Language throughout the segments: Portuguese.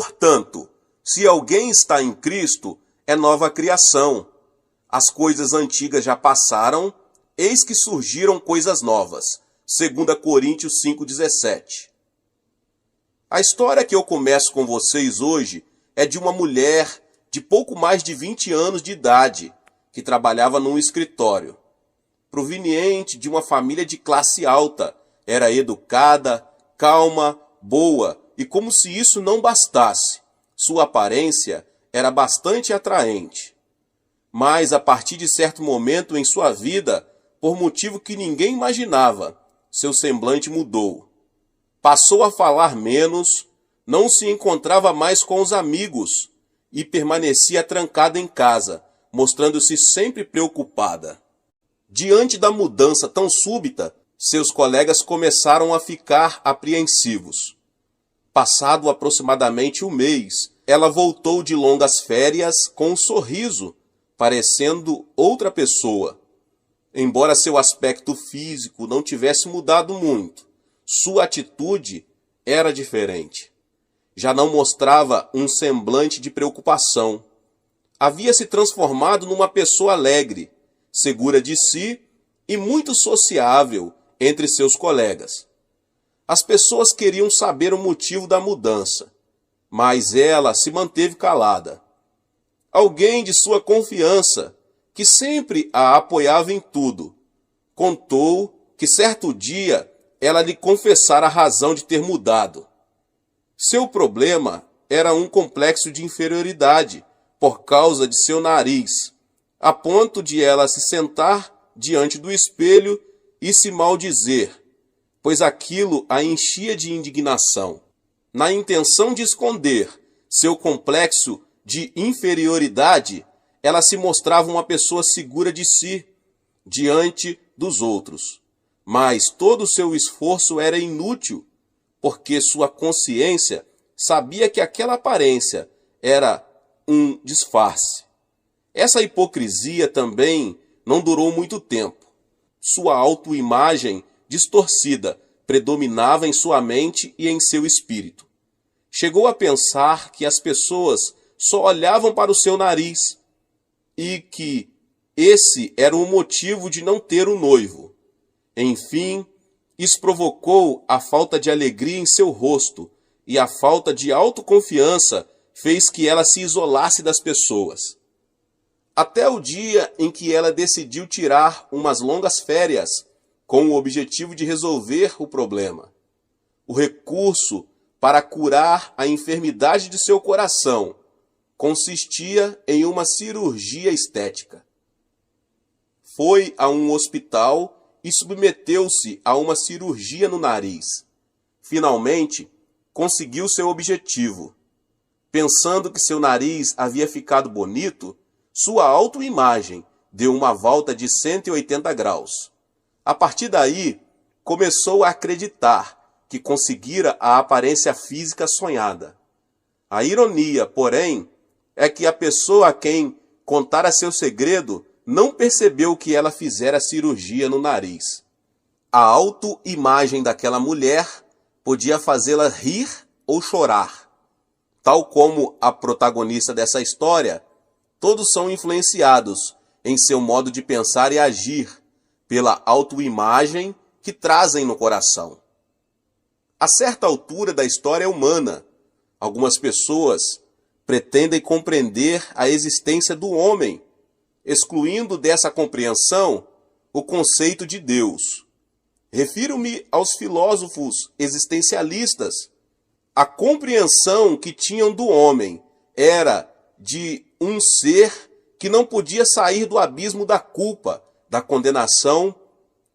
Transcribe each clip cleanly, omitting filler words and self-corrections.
Portanto, se alguém está em Cristo, é nova criação. As coisas antigas já passaram, eis que surgiram coisas novas. 2 Coríntios 5,17. A história que eu começo com vocês hoje é de uma mulher de pouco mais de 20 anos de idade, que trabalhava num escritório. Proveniente de uma família de classe alta, era educada, calma, boa, e como se isso não bastasse, sua aparência era bastante atraente. Mas a partir de certo momento em sua vida, por motivo que ninguém imaginava, seu semblante mudou. Passou a falar menos, não se encontrava mais com os amigos e permanecia trancada em casa, mostrando-se sempre preocupada. Diante da mudança tão súbita, seus colegas começaram a ficar apreensivos. Passado aproximadamente um mês, ela voltou de longas férias com um sorriso, parecendo outra pessoa. Embora seu aspecto físico não tivesse mudado muito, sua atitude era diferente. Já não mostrava um semblante de preocupação. Havia se transformado numa pessoa alegre, segura de si e muito sociável entre seus colegas. As pessoas queriam saber o motivo da mudança, mas ela se manteve calada. Alguém de sua confiança, que sempre a apoiava em tudo, contou que certo dia ela lhe confessara a razão de ter mudado. Seu problema era um complexo de inferioridade por causa de seu nariz, a ponto de ela se sentar diante do espelho e se maldizer, pois aquilo a enchia de indignação. Na intenção de esconder seu complexo de inferioridade, ela se mostrava uma pessoa segura de si, diante dos outros. Mas todo o seu esforço era inútil, porque sua consciência sabia que aquela aparência era um disfarce. Essa hipocrisia também não durou muito tempo. Sua autoimagem distorcida predominava em sua mente e em seu espírito. Chegou a pensar que as pessoas só olhavam para o seu nariz e que esse era o motivo de não ter um noivo. Enfim, isso provocou a falta de alegria em seu rosto e a falta de autoconfiança fez que ela se isolasse das pessoas. Até o dia em que ela decidiu tirar umas longas férias com o objetivo de resolver o problema. O recurso para curar a enfermidade de seu coração consistia em uma cirurgia estética. Foi a um hospital e submeteu-se a uma cirurgia no nariz. Finalmente, conseguiu seu objetivo. Pensando que seu nariz havia ficado bonito, sua autoimagem deu uma volta de 180 graus. A partir daí, começou a acreditar que conseguira a aparência física sonhada. A ironia, porém, é que a pessoa a quem contara seu segredo não percebeu que ela fizera cirurgia no nariz. A autoimagem daquela mulher podia fazê-la rir ou chorar. Tal como a protagonista dessa história, todos são influenciados em seu modo de pensar e agir pela autoimagem que trazem no coração. A certa altura da história humana, algumas pessoas pretendem compreender a existência do homem, excluindo dessa compreensão o conceito de Deus. Refiro-me aos filósofos existencialistas. A compreensão que tinham do homem era de um ser que não podia sair do abismo da culpa, da condenação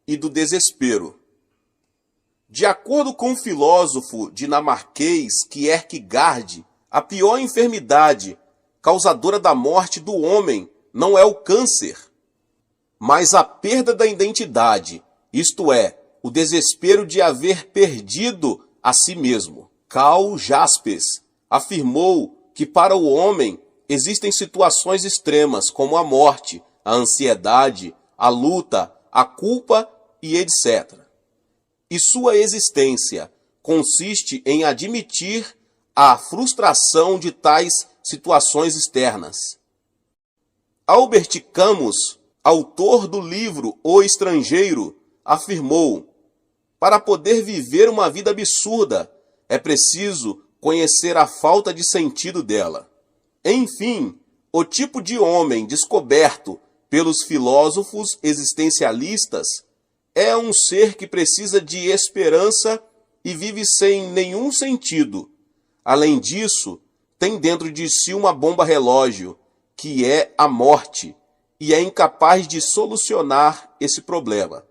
e do desespero. De acordo com o filósofo dinamarquês Kierkegaard, a pior enfermidade causadora da morte do homem não é o câncer, mas a perda da identidade, isto é, o desespero de haver perdido a si mesmo. Karl Jaspers afirmou que para o homem existem situações extremas como a morte, a ansiedade, a luta, a culpa e etc. E sua existência consiste em admitir a frustração de tais situações externas. Albert Camus, autor do livro O Estrangeiro, afirmou: para poder viver uma vida absurda, é preciso conhecer a falta de sentido dela. Enfim, o tipo de homem descoberto pelos filósofos existencialistas é um ser que precisa de esperança e vive sem nenhum sentido. Além disso, tem dentro de si uma bomba relógio, que é a morte, e é incapaz de solucionar esse problema.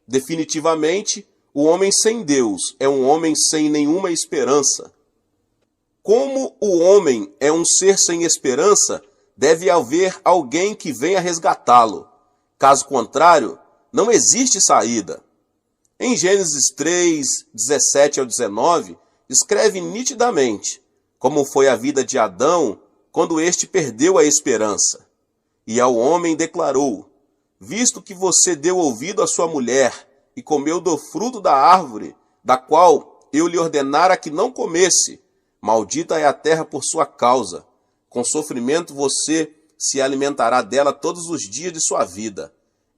Definitivamente, o homem sem Deus é um homem sem nenhuma esperança. Como o homem é um ser sem esperança, deve haver alguém que venha resgatá-lo. Caso contrário, não existe saída. Em Gênesis 3, 17 ao 19, escreve nitidamente como foi a vida de Adão quando este perdeu a esperança. E ao homem declarou: visto que você deu ouvido à sua mulher e comeu do fruto da árvore, da qual eu lhe ordenara que não comesse, maldita é a terra por sua causa. Com sofrimento você se alimentará dela todos os dias de sua vida.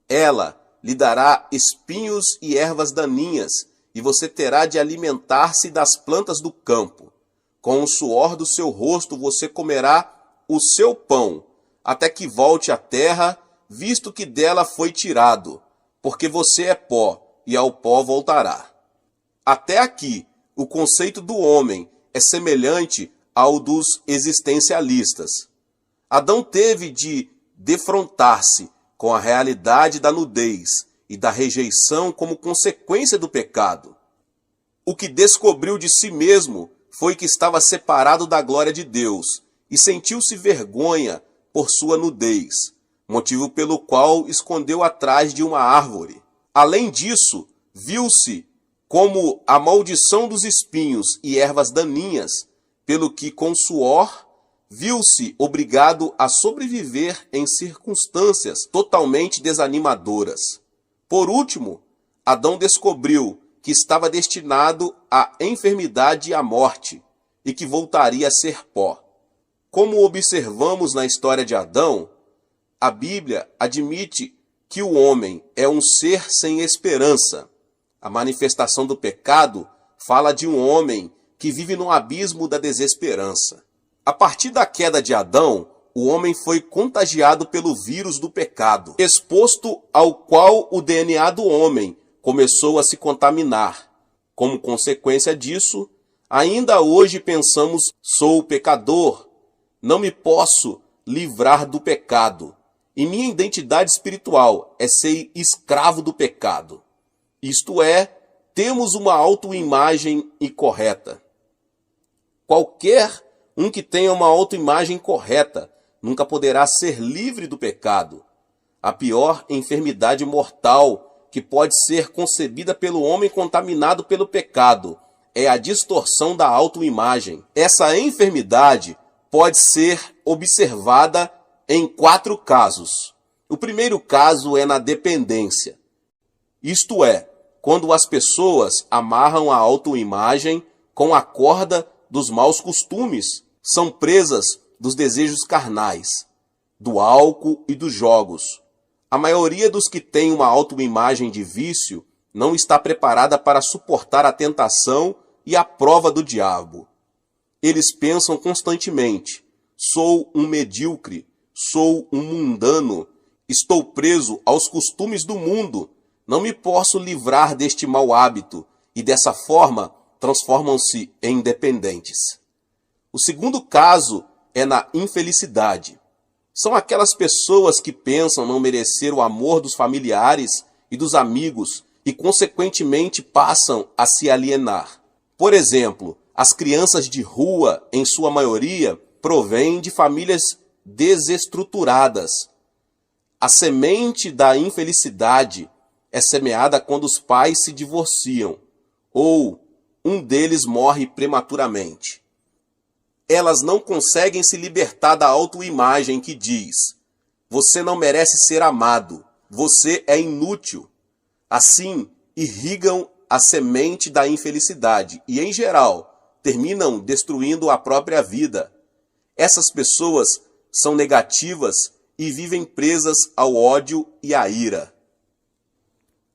Ela lhe dará espinhos e ervas daninhas, e você terá de alimentar-se das plantas do campo. Com o suor do seu rosto você comerá o seu pão, até que volte à terra, visto que dela foi tirado, porque você é pó, e ao pó voltará. Até aqui, o conceito do homem é semelhante ao dos existencialistas. Adão teve de defrontar-se com a realidade da nudez e da rejeição como consequência do pecado. O que descobriu de si mesmo foi que estava separado da glória de Deus e sentiu-se vergonha por sua nudez, motivo pelo qual escondeu atrás de uma árvore. Além disso, viu-se como a maldição dos espinhos e ervas daninhas, pelo que com suor viu-se obrigado a sobreviver em circunstâncias totalmente desanimadoras. Por último, Adão descobriu que estava destinado à enfermidade e à morte, e que voltaria a ser pó. Como observamos na história de Adão, a Bíblia admite que o homem é um ser sem esperança. A manifestação do pecado fala de um homem que vive no abismo da desesperança. A partir da queda de Adão, o homem foi contagiado pelo vírus do pecado, exposto ao qual o DNA do homem começou a se contaminar. Como consequência disso, ainda hoje pensamos: sou pecador, não me posso livrar do pecado, e minha identidade espiritual é ser escravo do pecado. Isto é, temos uma autoimagem incorreta. Qualquer um que tenha uma autoimagem correta nunca poderá ser livre do pecado. A pior enfermidade mortal que pode ser concebida pelo homem contaminado pelo pecado é a distorção da autoimagem. Essa enfermidade pode ser observada em 4 casos. O primeiro caso é na dependência. Isto é, quando as pessoas amarram a autoimagem com a corda dos maus costumes, são presas dos desejos carnais, do álcool e dos jogos. A maioria dos que tem uma autoimagem de vício não está preparada para suportar a tentação e a prova do diabo. Eles pensam constantemente: sou um medíocre, sou um mundano, estou preso aos costumes do mundo, não me posso livrar deste mau hábito, e dessa forma transformam-se em dependentes. O segundo caso é na infelicidade. São aquelas pessoas que pensam não merecer o amor dos familiares e dos amigos e, consequentemente, passam a se alienar. Por exemplo, as crianças de rua, em sua maioria, provêm de famílias desestruturadas. A semente da infelicidade é semeada quando os pais se divorciam ou um deles morre prematuramente. Elas não conseguem se libertar da autoimagem que diz: você não merece ser amado, você é inútil. Assim, irrigam a semente da infelicidade e, em geral, terminam destruindo a própria vida. Essas pessoas são negativas e vivem presas ao ódio e à ira.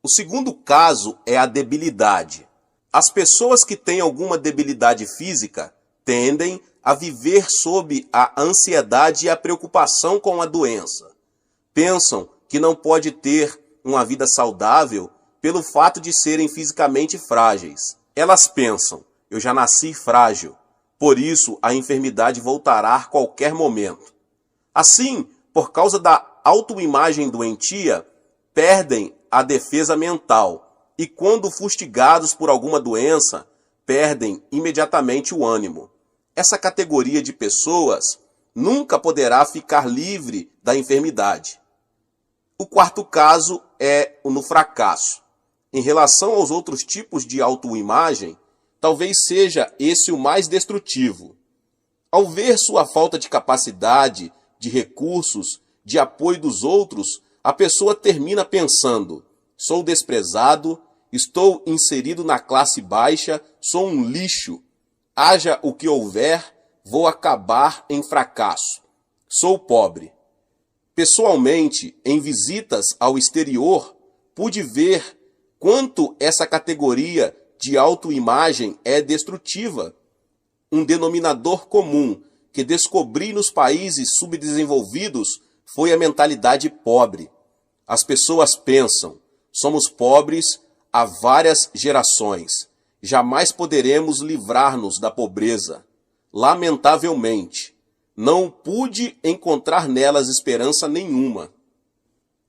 O segundo caso é a debilidade. As pessoas que têm alguma debilidade física tendem a viver sob a ansiedade e a preocupação com a doença. Pensam que não pode ter uma vida saudável pelo fato de serem fisicamente frágeis. Elas pensam, eu já nasci frágil, por isso a enfermidade voltará a qualquer momento. Assim, por causa da autoimagem doentia, perdem a defesa mental e, quando fustigados por alguma doença, perdem imediatamente o ânimo. Essa categoria de pessoas nunca poderá ficar livre da enfermidade. O quarto caso é no fracasso. Em relação aos outros tipos de autoimagem, talvez seja esse o mais destrutivo. Ao ver sua falta de capacidade, de recursos, de apoio dos outros, a pessoa termina pensando: sou desprezado, estou inserido na classe baixa, sou um lixo. Haja o que houver, vou acabar em fracasso. Sou pobre. Pessoalmente, em visitas ao exterior, pude ver quanto essa categoria de autoimagem é destrutiva. Um denominador comum que descobri nos países subdesenvolvidos foi a mentalidade pobre. As pessoas pensam, somos pobres há várias gerações. Jamais poderemos livrar-nos da pobreza. Lamentavelmente, não pude encontrar nelas esperança nenhuma.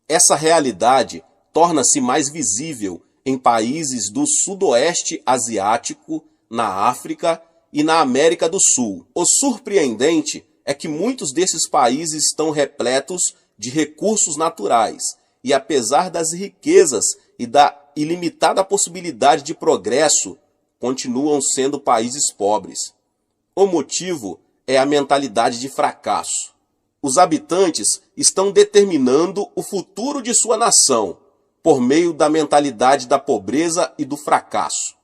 Essa realidade torna-se mais visível em países do sudoeste asiático, na África e na América do Sul. O surpreendente é que muitos desses países estão repletos de recursos naturais e, apesar das riquezas e da ilimitada possibilidade de progresso, continuam sendo países pobres. O motivo é a mentalidade de fracasso. Os habitantes estão determinando o futuro de sua nação por meio da mentalidade da pobreza e do fracasso.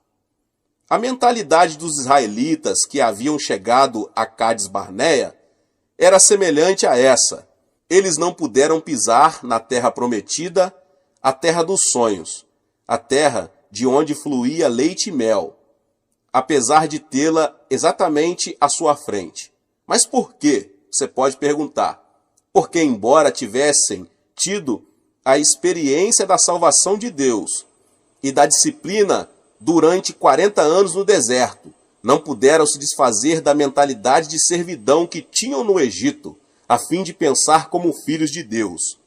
A mentalidade dos israelitas que haviam chegado a Cádiz Barneia era semelhante a essa. Eles não puderam pisar na terra prometida, a terra dos sonhos, a terra de onde fluía leite e mel, apesar de tê-la exatamente à sua frente. Mas por quê? Você pode perguntar. Porque, embora tivessem tido a experiência da salvação de Deus e da disciplina durante 40 anos no deserto, não puderam se desfazer da mentalidade de servidão que tinham no Egito, a fim de pensar como filhos de Deus.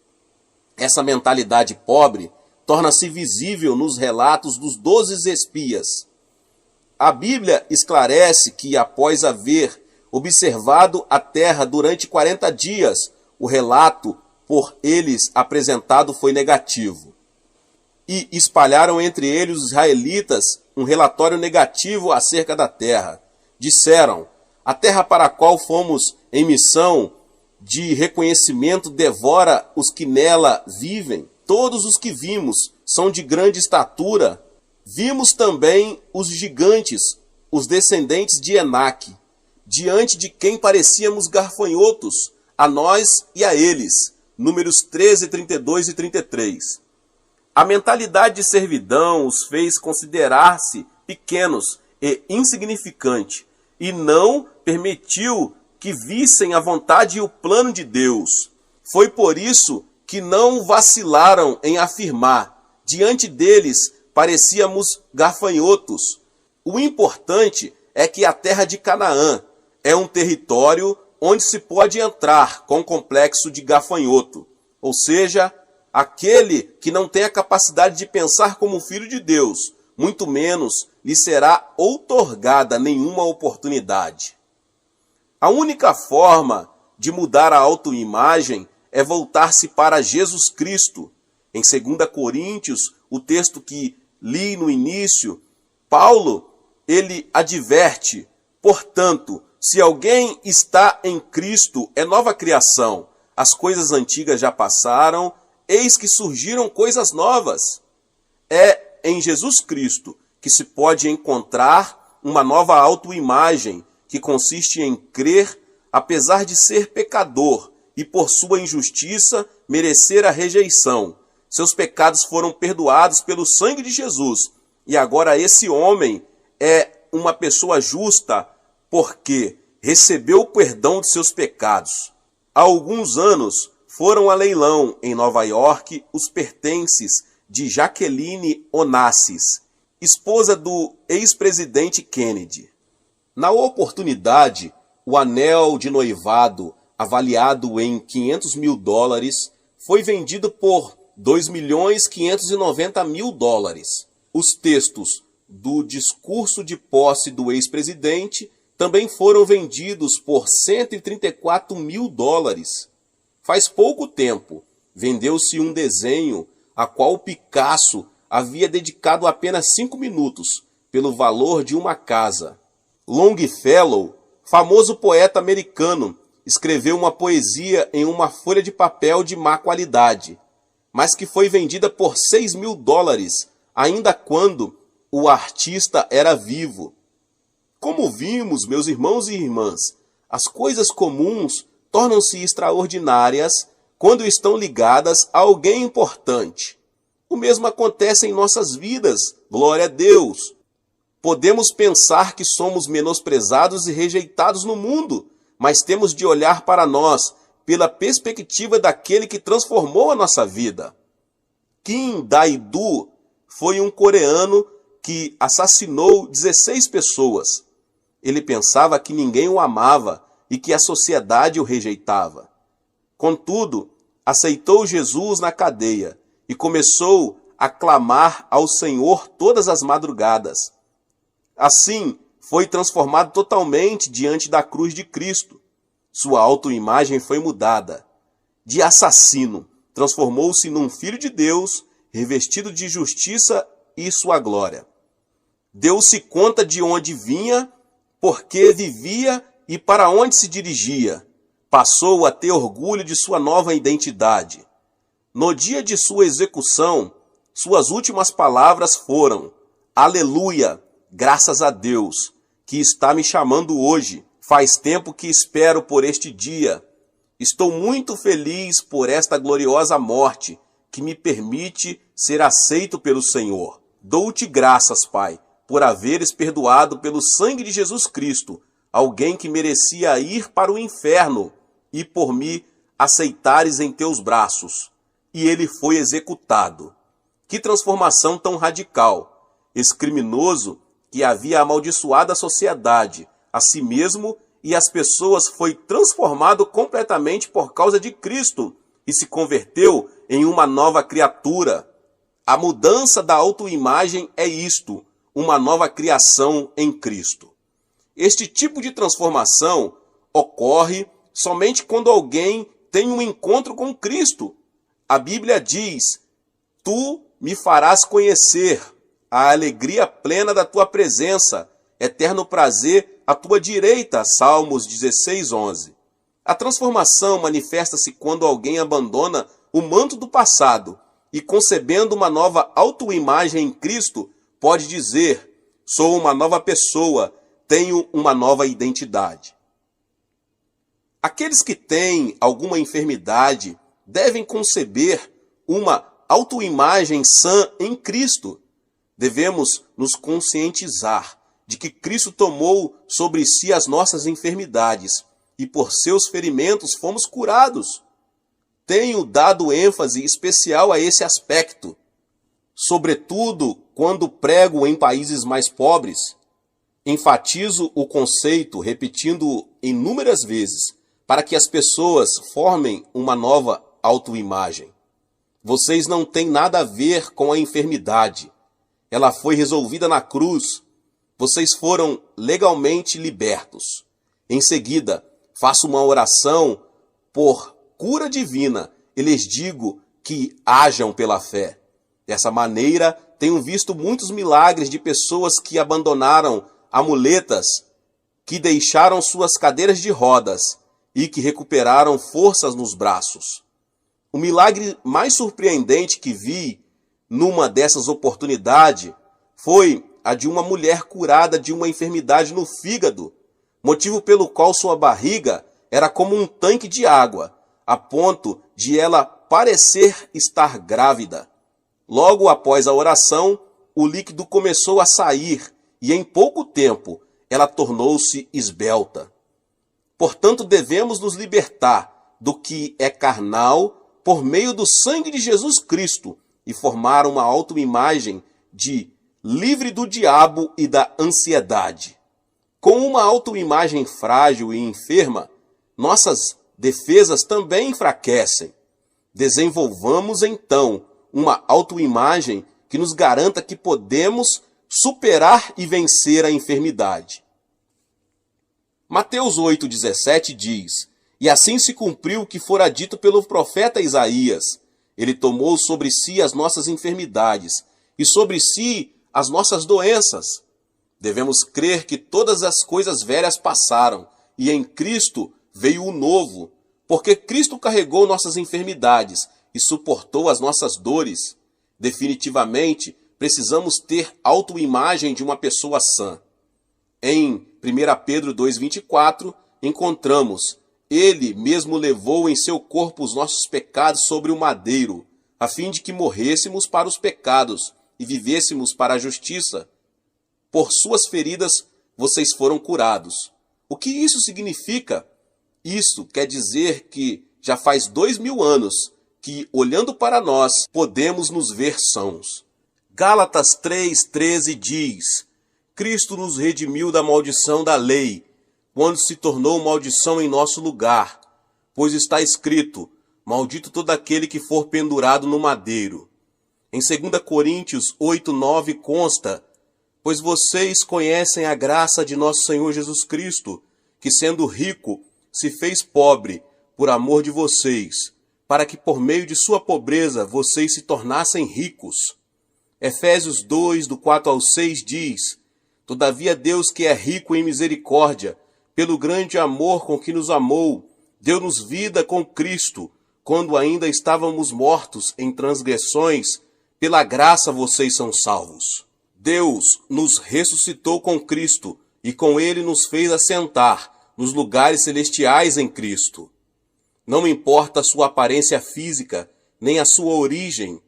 Essa mentalidade pobre torna-se visível nos relatos dos 12 espias. A Bíblia esclarece que, após haver observado a terra durante 40 dias, o relato por eles apresentado foi negativo. E espalharam entre eles os israelitas um relatório negativo acerca da terra. Disseram: a terra para a qual fomos em missão de reconhecimento devora os que nela vivem. Todos os que vimos são de grande estatura. Vimos também os gigantes, os descendentes de Enaque, diante de quem parecíamos garfanhotos, a nós e a eles. Números 13, 32 e 33. A mentalidade de servidão os fez considerar-se pequenos e insignificantes, e não permitiu que vissem a vontade e o plano de Deus. Foi por isso que não vacilaram em afirmar: diante deles parecíamos gafanhotos. O importante é que a terra de Canaã é um território onde se pode entrar com complexo de gafanhoto, ou seja, aquele que não tem a capacidade de pensar como filho de Deus, muito menos lhe será outorgada nenhuma oportunidade. A única forma de mudar a autoimagem é voltar-se para Jesus Cristo. Em 2 Coríntios, o texto que li no início, Paulo, ele adverte: portanto, se alguém está em Cristo, é nova criação. As coisas antigas já passaram, eis que surgiram coisas novas. É em Jesus Cristo que se pode encontrar uma nova autoimagem que consiste em crer, apesar de ser pecador e por sua injustiça merecer a rejeição. Seus pecados foram perdoados pelo sangue de Jesus. E agora esse homem é uma pessoa justa porque recebeu o perdão de seus pecados. Há alguns anos foram a leilão em Nova York os pertences de Jacqueline Onassis, esposa do ex-presidente Kennedy. Na oportunidade, o anel de noivado, avaliado em $500 mil, foi vendido por $2.590.000. Os textos do discurso de posse do ex-presidente também foram vendidos por $134 mil. Faz pouco tempo, vendeu-se um desenho a qual Picasso havia dedicado apenas 5 minutos, pelo valor de uma casa. Longfellow, famoso poeta americano, escreveu uma poesia em uma folha de papel de má qualidade, mas que foi vendida por $6 mil, ainda quando o artista era vivo. Como vimos, meus irmãos e irmãs, as coisas comuns tornam-se extraordinárias quando estão ligadas a alguém importante. O mesmo acontece em nossas vidas, glória a Deus. Podemos pensar que somos menosprezados e rejeitados no mundo, mas temos de olhar para nós pela perspectiva daquele que transformou a nossa vida. Kim Dae-do foi um coreano que assassinou 16 pessoas. Ele pensava que ninguém o amava e que a sociedade o rejeitava. Contudo, aceitou Jesus na cadeia e começou a clamar ao Senhor todas as madrugadas. Assim, foi transformado totalmente diante da cruz de Cristo. Sua autoimagem foi mudada. De assassino, transformou-se num filho de Deus, revestido de justiça e sua glória. Deu-se conta de onde vinha, por que vivia e para onde se dirigia. Passou a ter orgulho de sua nova identidade. No dia de sua execução, suas últimas palavras foram: Aleluia, graças a Deus, que está me chamando hoje. Faz tempo que espero por este dia. Estou muito feliz por esta gloriosa morte, que me permite ser aceito pelo Senhor. Dou-te graças, Pai, por haveres perdoado pelo sangue de Jesus Cristo alguém que merecia ir para o inferno e por me aceitares em teus braços. E ele foi executado. Que transformação tão radical! Esse criminoso que havia amaldiçoado a sociedade, a si mesmo e as pessoas, foi transformado completamente por causa de Cristo e se converteu em uma nova criatura. A mudança da autoimagem é isto, uma nova criação em Cristo. Este tipo de transformação ocorre somente quando alguém tem um encontro com Cristo. A Bíblia diz: Tu me farás conhecer a alegria plena da tua presença, eterno prazer à tua direita. Salmos 16:11. A transformação manifesta-se quando alguém abandona o manto do passado e, concebendo uma nova autoimagem em Cristo, pode dizer: sou uma nova pessoa, tenho uma nova identidade. Aqueles que têm alguma enfermidade devem conceber uma autoimagem sã em Cristo. Devemos nos conscientizar de que Cristo tomou sobre si as nossas enfermidades e por seus ferimentos fomos curados. Tenho dado ênfase especial a esse aspecto, sobretudo quando prego em países mais pobres. Enfatizo o conceito, repetindo inúmeras vezes, para que as pessoas formem uma nova autoimagem. Vocês não têm nada a ver com a enfermidade. Ela foi resolvida na cruz. Vocês foram legalmente libertos. Em seguida, faço uma oração por cura divina e lhes digo que hajam pela fé. Dessa maneira, tenho visto muitos milagres de pessoas que abandonaram amuletas, que deixaram suas cadeiras de rodas e que recuperaram forças nos braços. O milagre mais surpreendente que vi numa dessas oportunidades foi a de uma mulher curada de uma enfermidade no fígado, motivo pelo qual sua barriga era como um tanque de água, a ponto de ela parecer estar grávida. Logo após a oração, o líquido começou a sair e em pouco tempo ela tornou-se esbelta. Portanto, devemos nos libertar do que é carnal por meio do sangue de Jesus Cristo e formar uma autoimagem de livre do diabo e da ansiedade. Com uma autoimagem frágil e enferma, nossas defesas também enfraquecem. Desenvolvamos então uma autoimagem que nos garanta que podemos superar e vencer a enfermidade. Mateus 8,17 diz: E assim se cumpriu o que fora dito pelo profeta Isaías. Ele tomou sobre si as nossas enfermidades e sobre si as nossas doenças. Devemos crer que todas as coisas velhas passaram e em Cristo veio o novo, porque Cristo carregou nossas enfermidades e suportou as nossas dores. Definitivamente, precisamos ter autoimagem de uma pessoa sã. Em 1 Pedro 2,24, encontramos: Ele mesmo levou em seu corpo os nossos pecados sobre o madeiro, a fim de que morrêssemos para os pecados e vivêssemos para a justiça. Por suas feridas vocês foram curados. O que isso significa? Isso quer dizer que já faz 2000 anos que, olhando para nós, podemos nos ver sãos. Gálatas 3,13 diz: Cristo nos redimiu da maldição da lei, quando se tornou maldição em nosso lugar, pois está escrito: Maldito todo aquele que for pendurado no madeiro. Em 2 Coríntios 8,9 consta: Pois vocês conhecem a graça de nosso Senhor Jesus Cristo, que sendo rico, se fez pobre por amor de vocês, para que por meio de sua pobreza vocês se tornassem ricos. Efésios 2, do 4 ao 6 diz: Todavia Deus, que é rico em misericórdia, pelo grande amor com que nos amou, deu-nos vida com Cristo, quando ainda estávamos mortos em transgressões, pela graça vocês são salvos. Deus nos ressuscitou com Cristo e com ele nos fez assentar nos lugares celestiais em Cristo. Não importa a sua aparência física, nem a sua origem,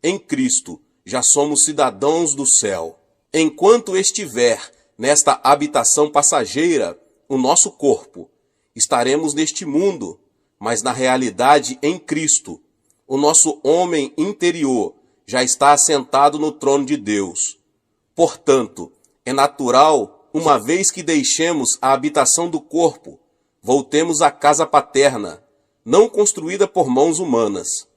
em Cristo já somos cidadãos do céu. Enquanto estiver nesta habitação passageira, o nosso corpo, estaremos neste mundo, mas na realidade em Cristo, o nosso homem interior já está assentado no trono de Deus. Portanto, é natural, uma vez que deixemos a habitação do corpo, voltemos à casa paterna, não construída por mãos humanas.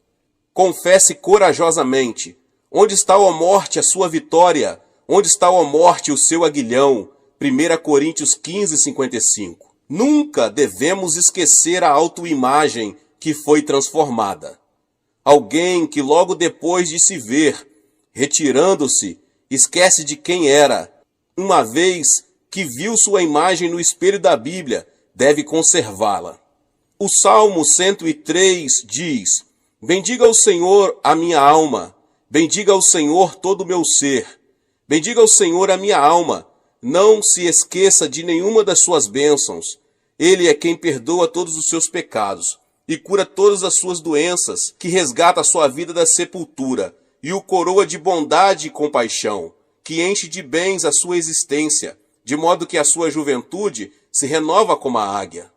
Confesse corajosamente: onde está, ó morte, a sua vitória? Onde está, ó morte, o seu aguilhão? 1 Coríntios 15:55. Nunca devemos esquecer a autoimagem que foi transformada. Alguém que logo depois de se ver, retirando-se, esquece de quem era. Uma vez que viu sua imagem no espelho da Bíblia, deve conservá-la. O Salmo 103 diz: Bendiga o Senhor a minha alma, bendiga o Senhor todo o meu ser. Bendiga o Senhor a minha alma, não se esqueça de nenhuma das suas bênçãos. Ele é quem perdoa todos os seus pecados e cura todas as suas doenças, que resgata a sua vida da sepultura e o coroa de bondade e compaixão, que enche de bens a sua existência, de modo que a sua juventude se renova como a águia.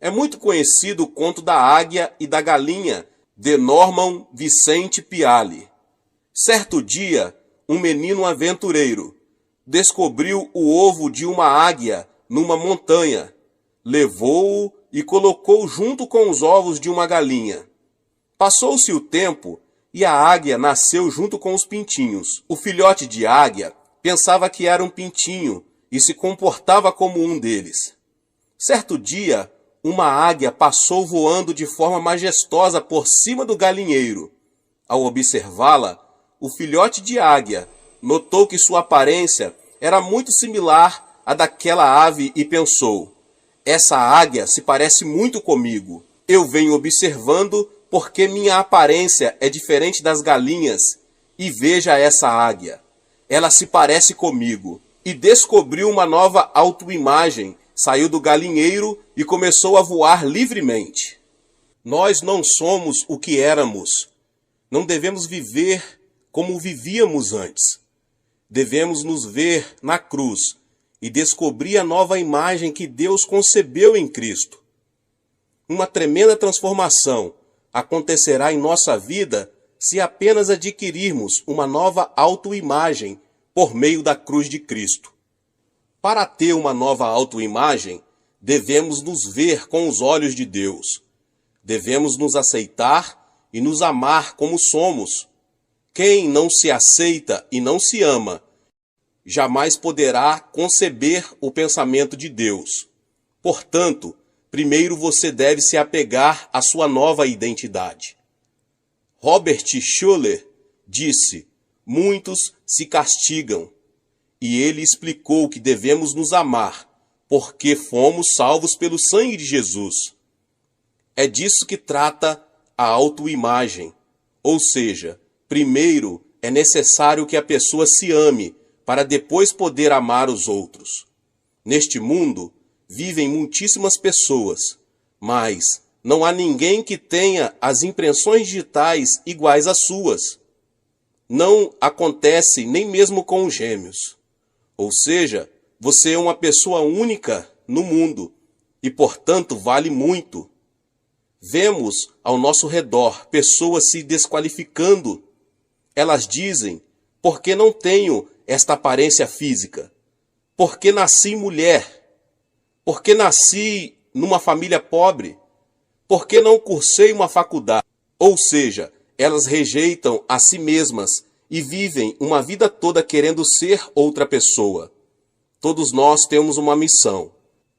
É muito conhecido o conto da águia e da galinha, de Norman Vincent Peale. Certo dia, um menino aventureiro descobriu o ovo de uma águia numa montanha, levou-o e colocou junto com os ovos de uma galinha. Passou-se o tempo e a águia nasceu junto com os pintinhos. O filhote de águia pensava que era um pintinho e se comportava como um deles. Certo dia, uma águia passou voando de forma majestosa por cima do galinheiro. Ao observá-la, o filhote de águia notou que sua aparência era muito similar à daquela ave e pensou: essa águia se parece muito comigo. Eu venho observando porque minha aparência é diferente das galinhas, e veja essa águia. ela se parece comigo. E descobriu uma nova autoimagem, saiu do galinheiro e começou a voar livremente. Nós não somos o que éramos. Não devemos viver como vivíamos antes. Devemos nos ver na cruz e descobrir a nova imagem que Deus concebeu em Cristo. Uma tremenda transformação acontecerá em nossa vida se apenas adquirirmos uma nova autoimagem por meio da cruz de Cristo. Para ter uma nova autoimagem, devemos nos ver com os olhos de Deus. Devemos nos aceitar e nos amar como somos. Quem não se aceita e não se ama, jamais poderá conceber o pensamento de Deus. Portanto, primeiro você deve se apegar à sua nova identidade. Robert Schuller disse: muitos se castigam. E ele explicou que devemos nos amar, porque fomos salvos pelo sangue de Jesus. É disso que trata a autoimagem. Ou seja, primeiro é necessário que a pessoa se ame, para depois poder amar os outros. Neste mundo, vivem muitíssimas pessoas, mas não há ninguém que tenha as impressões digitais iguais às suas. Não acontece nem mesmo com os gêmeos. Ou seja, você é uma pessoa única no mundo e, portanto, vale muito. Vemos ao nosso redor pessoas se desqualificando. Elas dizem: porque não tenho esta aparência física? Porque nasci mulher? Porque nasci numa família pobre? Porque não cursei uma faculdade? Ou seja, elas rejeitam a si mesmas e vivem uma vida toda querendo ser outra pessoa. Todos nós temos uma missão.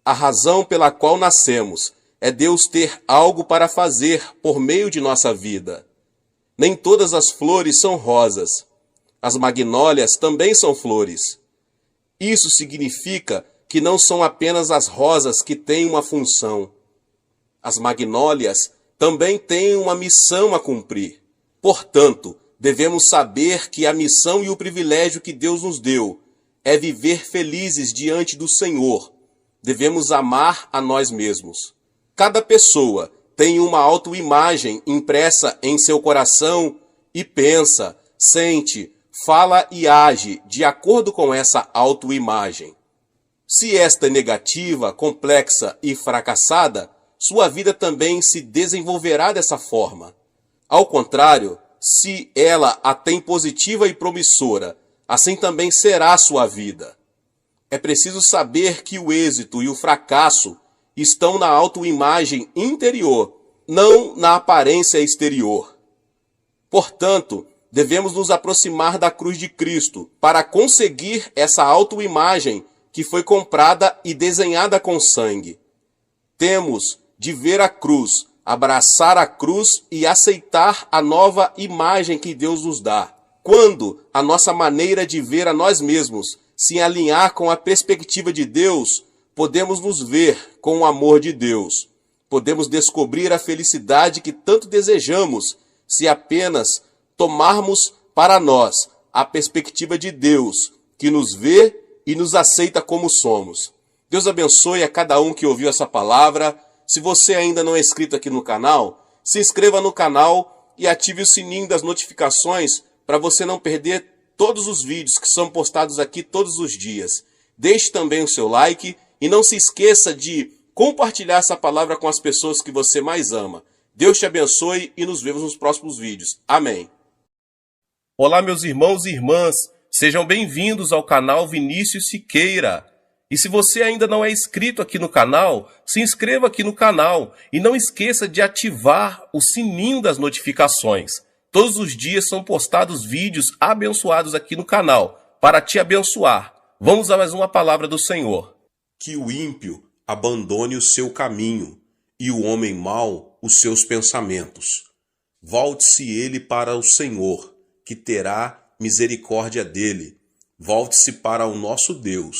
A razão pela qual nascemos é Deus ter algo para fazer por meio de nossa vida. Nem todas as flores são rosas. As magnólias também são flores. Isso significa que não são apenas as rosas que têm uma função. As magnólias também têm uma missão a cumprir. Portanto, devemos saber que a missão e o privilégio que Deus nos deu é viver felizes diante do Senhor. Devemos amar a nós mesmos. Cada pessoa tem uma autoimagem impressa em seu coração e pensa, sente, fala e age de acordo com essa autoimagem. Se esta é negativa, complexa e fracassada, sua vida também se desenvolverá dessa forma. Ao contrário, se ela a tem positiva e promissora, assim também será a sua vida. É preciso saber que o êxito e o fracasso estão na autoimagem interior, não na aparência exterior. Portanto, devemos nos aproximar da cruz de Cristo para conseguir essa autoimagem que foi comprada e desenhada com sangue. Temos de ver a cruz, abraçar a cruz e aceitar a nova imagem que Deus nos dá. Quando a nossa maneira de ver a nós mesmos se alinhar com a perspectiva de Deus, podemos nos ver com o amor de Deus. Podemos descobrir a felicidade que tanto desejamos se apenas tomarmos para nós a perspectiva de Deus, que nos vê e nos aceita como somos. Deus abençoe a cada um que ouviu essa palavra. Se você ainda não é inscrito aqui no canal, se inscreva no canal e ative o sininho das notificações para você não perder todos os vídeos que são postados aqui todos os dias. Deixe também o seu like e não se esqueça de compartilhar essa palavra com as pessoas que você mais ama. Deus te abençoe e nos vemos nos próximos vídeos. Amém. Olá, meus irmãos e irmãs. Sejam bem-vindos ao canal Vinícius Siqueira. E se você ainda não é inscrito aqui no canal, se inscreva aqui no canal e não esqueça de ativar o sininho das notificações. Todos os dias são postados vídeos abençoados aqui no canal, para te abençoar. Vamos a mais uma palavra do Senhor. Que o ímpio abandone o seu caminho e o homem mau os seus pensamentos. Volte-se ele para o Senhor, que terá misericórdia dele. Volte-se para o nosso Deus,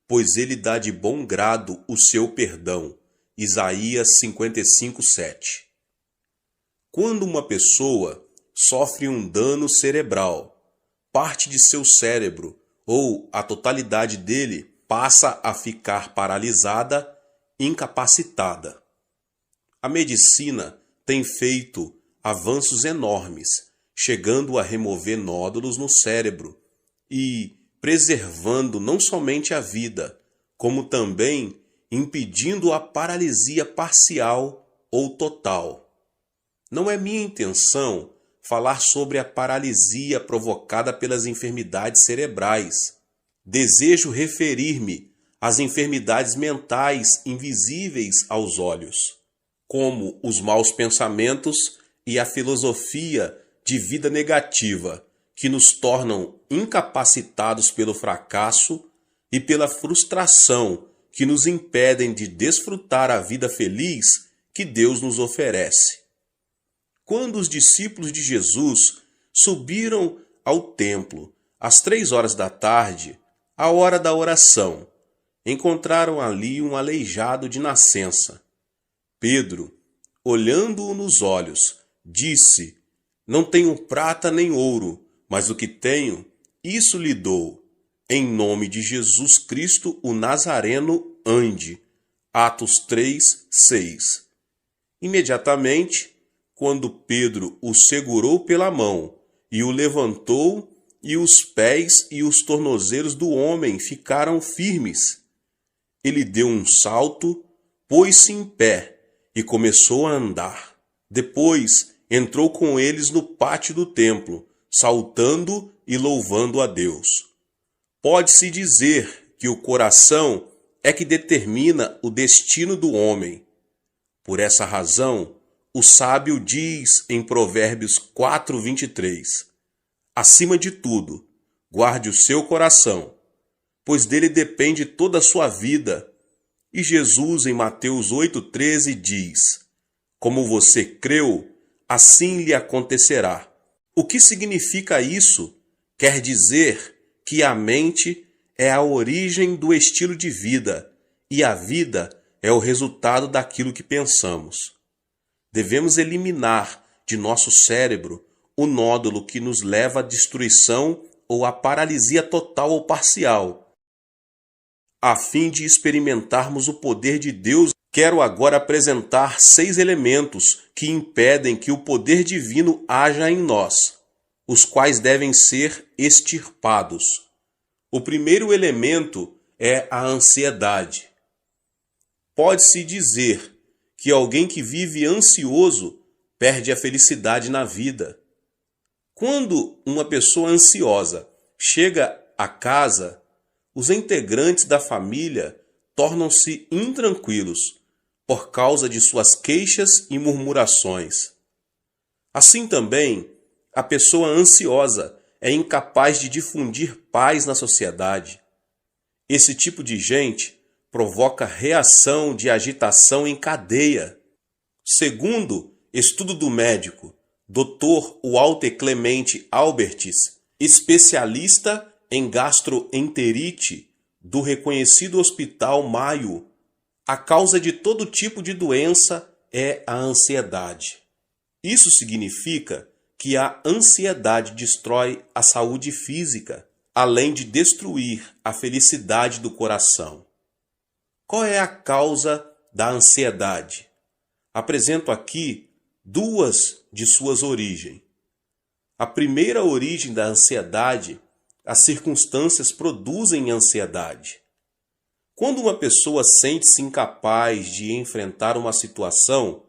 pois ele dá de bom grado o seu perdão. Isaías 55:7. Quando uma pessoa sofre um dano cerebral, parte de seu cérebro, ou a totalidade dele, passa a ficar paralisada, incapacitada. A medicina tem feito avanços enormes, chegando a remover nódulos no cérebro e preservando não somente a vida, como também impedindo a paralisia parcial ou total. Não é minha intenção falar sobre a paralisia provocada pelas enfermidades cerebrais. Desejo referir-me às enfermidades mentais invisíveis aos olhos, como os maus pensamentos e a filosofia de vida negativa, que nos tornam incapacitados pelo fracasso e pela frustração, que nos impedem de desfrutar a vida feliz que Deus nos oferece. Quando os discípulos de Jesus subiram ao templo às 3 horas da tarde, a hora da oração, encontraram ali um aleijado de nascença. Pedro, olhando-o nos olhos, disse: "Não tenho prata nem ouro, mas o que tenho, isso lhe dou. Em nome de Jesus Cristo, o Nazareno, ande." Atos 3:6. Imediatamente, quando Pedro o segurou pela mão e o levantou, e os pés e os tornozelos do homem ficaram firmes, ele deu um salto, pôs-se em pé e começou a andar. Depois entrou com eles no pátio do templo, saltando e louvando a Deus. Pode-se dizer que o coração é que determina o destino do homem. Por essa razão, o sábio diz em Provérbios 4:23, "Acima de tudo, guarde o seu coração, pois dele depende toda a sua vida." E Jesus, em Mateus 8:13, diz: "Como você creu, assim lhe acontecerá." O que significa isso? Quer dizer que a mente é a origem do estilo de vida e a vida é o resultado daquilo que pensamos. Devemos eliminar de nosso cérebro o nódulo que nos leva à destruição ou à paralisia total ou parcial. A fim de experimentarmos o poder de Deus, quero agora apresentar 6 elementos que impedem que o poder divino haja em nós, os quais devem ser extirpados. O primeiro elemento é a ansiedade. Pode-se dizer que alguém que vive ansioso perde a felicidade na vida. Quando uma pessoa ansiosa chega a casa, os integrantes da família tornam-se intranquilos por causa de suas queixas e murmurações. Assim também, a pessoa ansiosa é incapaz de difundir paz na sociedade. Esse tipo de gente provoca reação de agitação em cadeia. Segundo estudo do médico Dr. Walter Clemente Albertis, especialista em gastroenterite do reconhecido Hospital Mayo, a causa de todo tipo de doença é a ansiedade. Isso significa que a ansiedade destrói a saúde física, além de destruir a felicidade do coração. Qual é a causa da ansiedade? Apresento aqui 2 de suas origens. A primeira origem da ansiedade, as circunstâncias produzem ansiedade. Quando uma pessoa sente-se incapaz de enfrentar uma situação,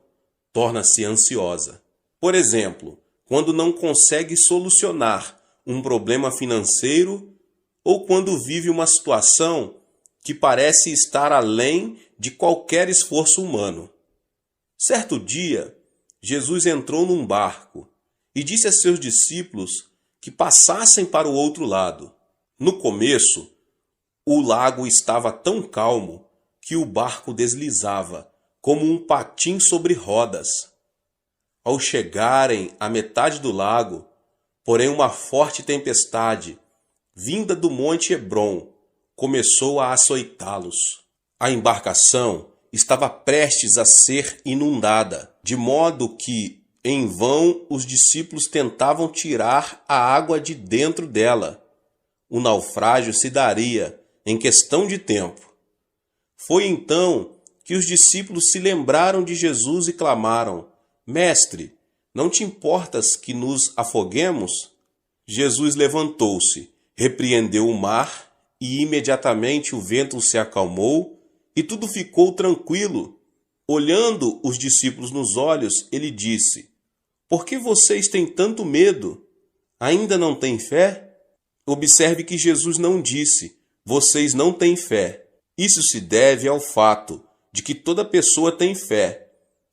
torna-se ansiosa. Por exemplo, quando não consegue solucionar um problema financeiro ou quando vive uma situação que parece estar além de qualquer esforço humano. Certo dia, Jesus entrou num barco e disse a seus discípulos que passassem para o outro lado. No começo, o lago estava tão calmo que o barco deslizava como um patim sobre rodas. Ao chegarem à metade do lago, porém uma forte tempestade, vinda do Monte Hebron, começou a açoitá-los. A embarcação estava prestes a ser inundada, de modo que, Em vão os discípulos tentavam tirar a água de dentro dela. O naufrágio se daria em questão de tempo. Foi então que os discípulos se lembraram de Jesus e clamaram: Mestre, não te importas que nos afoguemos? Jesus levantou-se, repreendeu o mar e imediatamente o vento se acalmou e tudo ficou tranquilo. Olhando os discípulos nos olhos, ele disse: Por que vocês têm tanto medo? Ainda não têm fé? Observe que Jesus não disse: Vocês não têm fé. Isso se deve ao fato de que toda pessoa tem fé,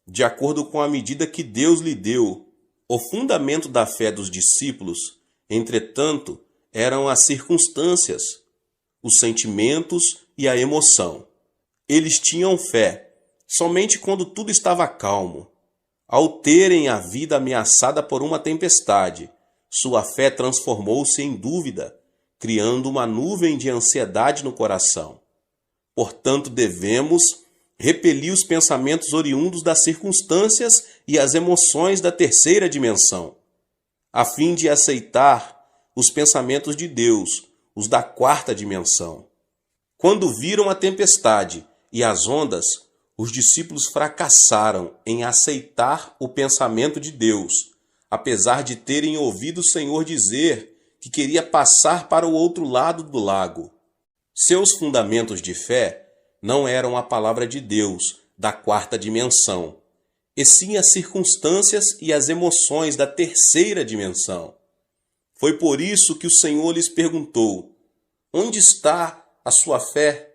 de acordo com a medida que Deus lhe deu. O fundamento da fé dos discípulos, entretanto, eram as circunstâncias, os sentimentos e a emoção. Eles tinham fé somente quando tudo estava calmo. Ao terem a vida ameaçada por uma tempestade, sua fé transformou-se em dúvida, criando uma nuvem de ansiedade no coração. Portanto, devemos repelir os pensamentos oriundos das circunstâncias e as emoções da terceira dimensão, a fim de aceitar os pensamentos de Deus, os da quarta dimensão. Quando viram a tempestade e as ondas, os discípulos fracassaram em aceitar o pensamento de Deus, apesar de terem ouvido o Senhor dizer que queria passar para o outro lado do lago. Seus fundamentos de fé não eram a palavra de Deus da quarta dimensão, e sim as circunstâncias e as emoções da terceira dimensão. Foi por isso que o Senhor lhes perguntou: Onde está a sua fé?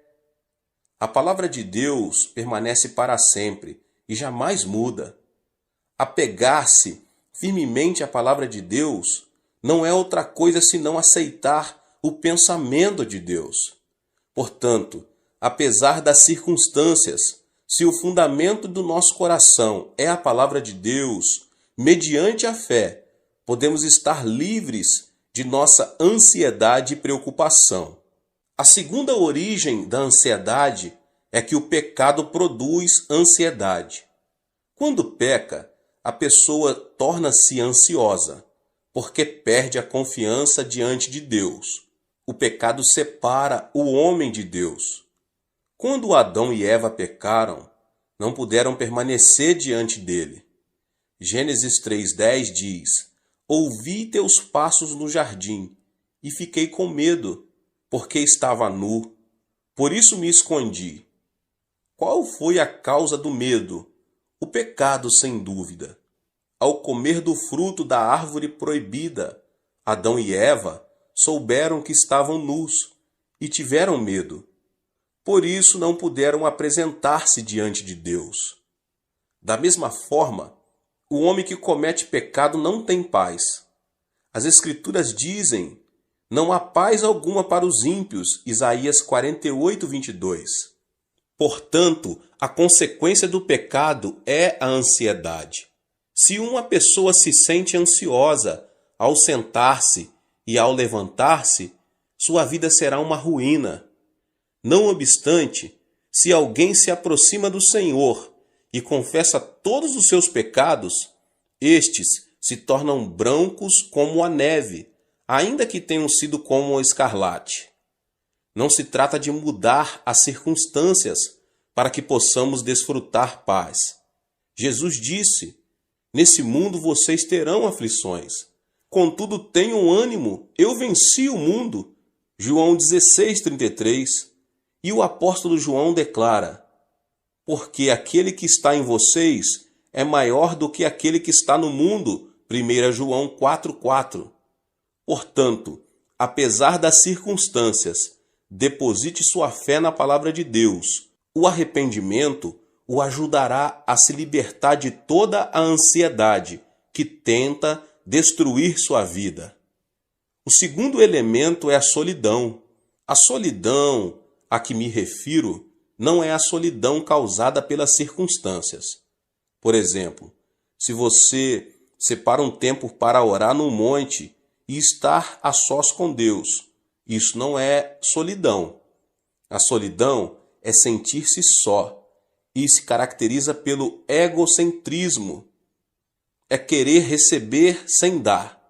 A palavra de Deus permanece para sempre e jamais muda. Apegar-se firmemente à palavra de Deus não é outra coisa senão aceitar o pensamento de Deus. Portanto, apesar das circunstâncias, se o fundamento do nosso coração é a palavra de Deus, mediante a fé, podemos estar livres de nossa ansiedade e preocupação. A segunda origem da ansiedade é que o pecado produz ansiedade. Quando peca, a pessoa torna-se ansiosa, porque perde a confiança diante de Deus. O pecado separa o homem de Deus. Quando Adão e Eva pecaram, não puderam permanecer diante dele. Gênesis 3:10 diz: Ouvi teus passos no jardim, e fiquei com medo, porque estava nu. Por isso me escondi. Qual foi a causa do medo? O pecado, sem dúvida. Ao comer do fruto da árvore proibida, Adão e Eva souberam que estavam nus e tiveram medo. Por isso não puderam apresentar-se diante de Deus. Da mesma forma, o homem que comete pecado não tem paz. As Escrituras dizem: Não há paz alguma para os ímpios, Isaías 48:22. Portanto, a consequência do pecado é a ansiedade. Se uma pessoa se sente ansiosa ao sentar-se e ao levantar-se, sua vida será uma ruína. Não obstante, se alguém se aproxima do Senhor e confessa todos os seus pecados, estes se tornam brancos como a neve, ainda que tenham sido como o escarlate. Não se trata de mudar as circunstâncias para que possamos desfrutar paz. Jesus disse: Nesse mundo vocês terão aflições. Contudo, tenham ânimo, eu venci o mundo. João 16:33. E o apóstolo João declara: Porque aquele que está em vocês é maior do que aquele que está no mundo. 1 João 4:4. Portanto, apesar das circunstâncias, deposite sua fé na palavra de Deus. O arrependimento o ajudará a se libertar de toda a ansiedade que tenta destruir sua vida. O segundo elemento é a solidão. A solidão a que me refiro não é a solidão causada pelas circunstâncias. Por exemplo, se você separa um tempo para orar no monte e estar a sós com Deus, isso não é solidão. A solidão é sentir-se só e se caracteriza pelo egocentrismo. é querer receber sem dar,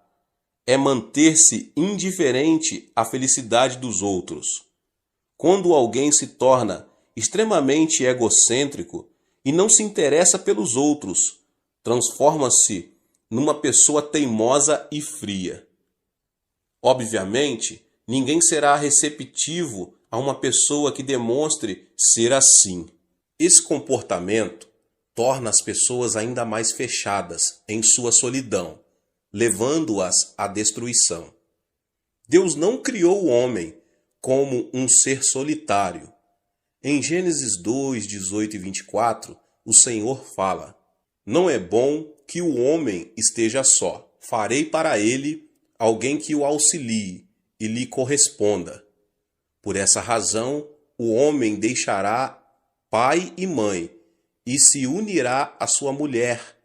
é manter-se indiferente à felicidade dos outros. Quando alguém se torna extremamente egocêntrico e não se interessa pelos outros, transforma-se numa pessoa teimosa e fria. Obviamente, ninguém será receptivo a uma pessoa que demonstre ser assim. Esse comportamento torna as pessoas ainda mais fechadas em sua solidão, levando-as à destruição. Deus não criou o homem como um ser solitário. Em Gênesis 2, 18 e 24, o Senhor fala: "Não é bom que o homem esteja só. Farei para ele alguém que o auxilie e lhe corresponda. Por essa razão, o homem deixará pai e mãe e se unirá à sua mulher,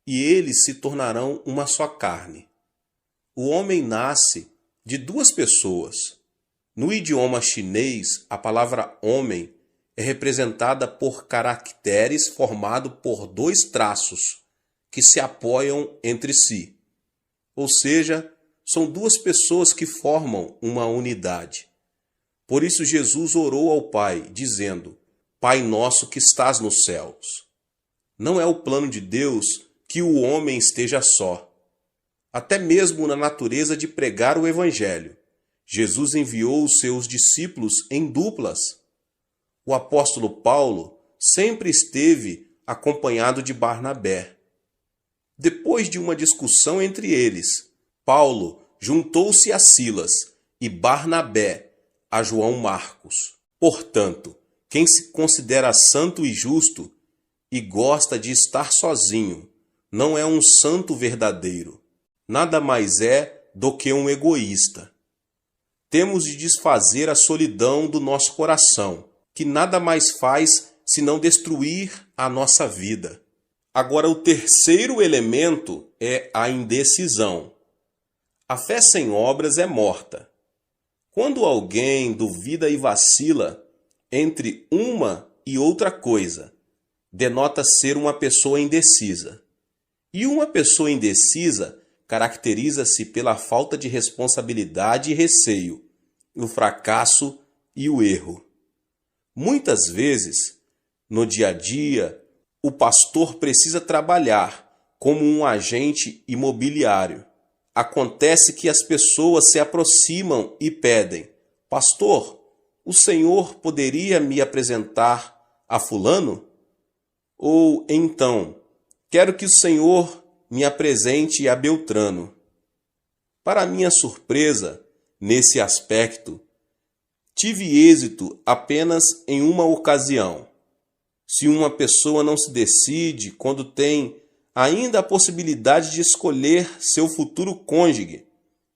e eles se tornarão uma só carne." O homem nasce de duas pessoas. No idioma chinês, a palavra homem é representada por caracteres formados por dois traços que se apoiam entre si. Ou seja, são duas pessoas que formam uma unidade. Por isso Jesus orou ao Pai, dizendo: "Pai nosso que estás nos céus." Não é o plano de Deus que o homem esteja só. Até mesmo na natureza de pregar o Evangelho, Jesus enviou os seus discípulos em duplas. O apóstolo Paulo sempre esteve acompanhado de Barnabé. Depois de uma discussão entre eles, Paulo juntou-se a Silas e Barnabé a João Marcos. Portanto, quem se considera santo e justo e gosta de estar sozinho não é um santo verdadeiro. Nada mais é do que um egoísta. Temos de desfazer a solidão do nosso coração, que nada mais faz senão destruir a nossa vida. Agora, o terceiro elemento é a indecisão. A fé sem obras é morta. Quando alguém duvida e vacila entre uma e outra coisa, denota ser uma pessoa indecisa. E uma pessoa indecisa caracteriza-se pela falta de responsabilidade e receio, o fracasso e o erro. Muitas vezes, no dia a dia, o pastor precisa trabalhar como um agente imobiliário. Acontece que as pessoas se aproximam e pedem: "Pastor, o senhor poderia me apresentar a fulano?" Ou então: "Quero que o senhor me apresente a Beltrano." Para minha surpresa, nesse aspecto, tive êxito apenas em uma ocasião. Se uma pessoa não se decide quando tem ainda a possibilidade de escolher seu futuro cônjuge,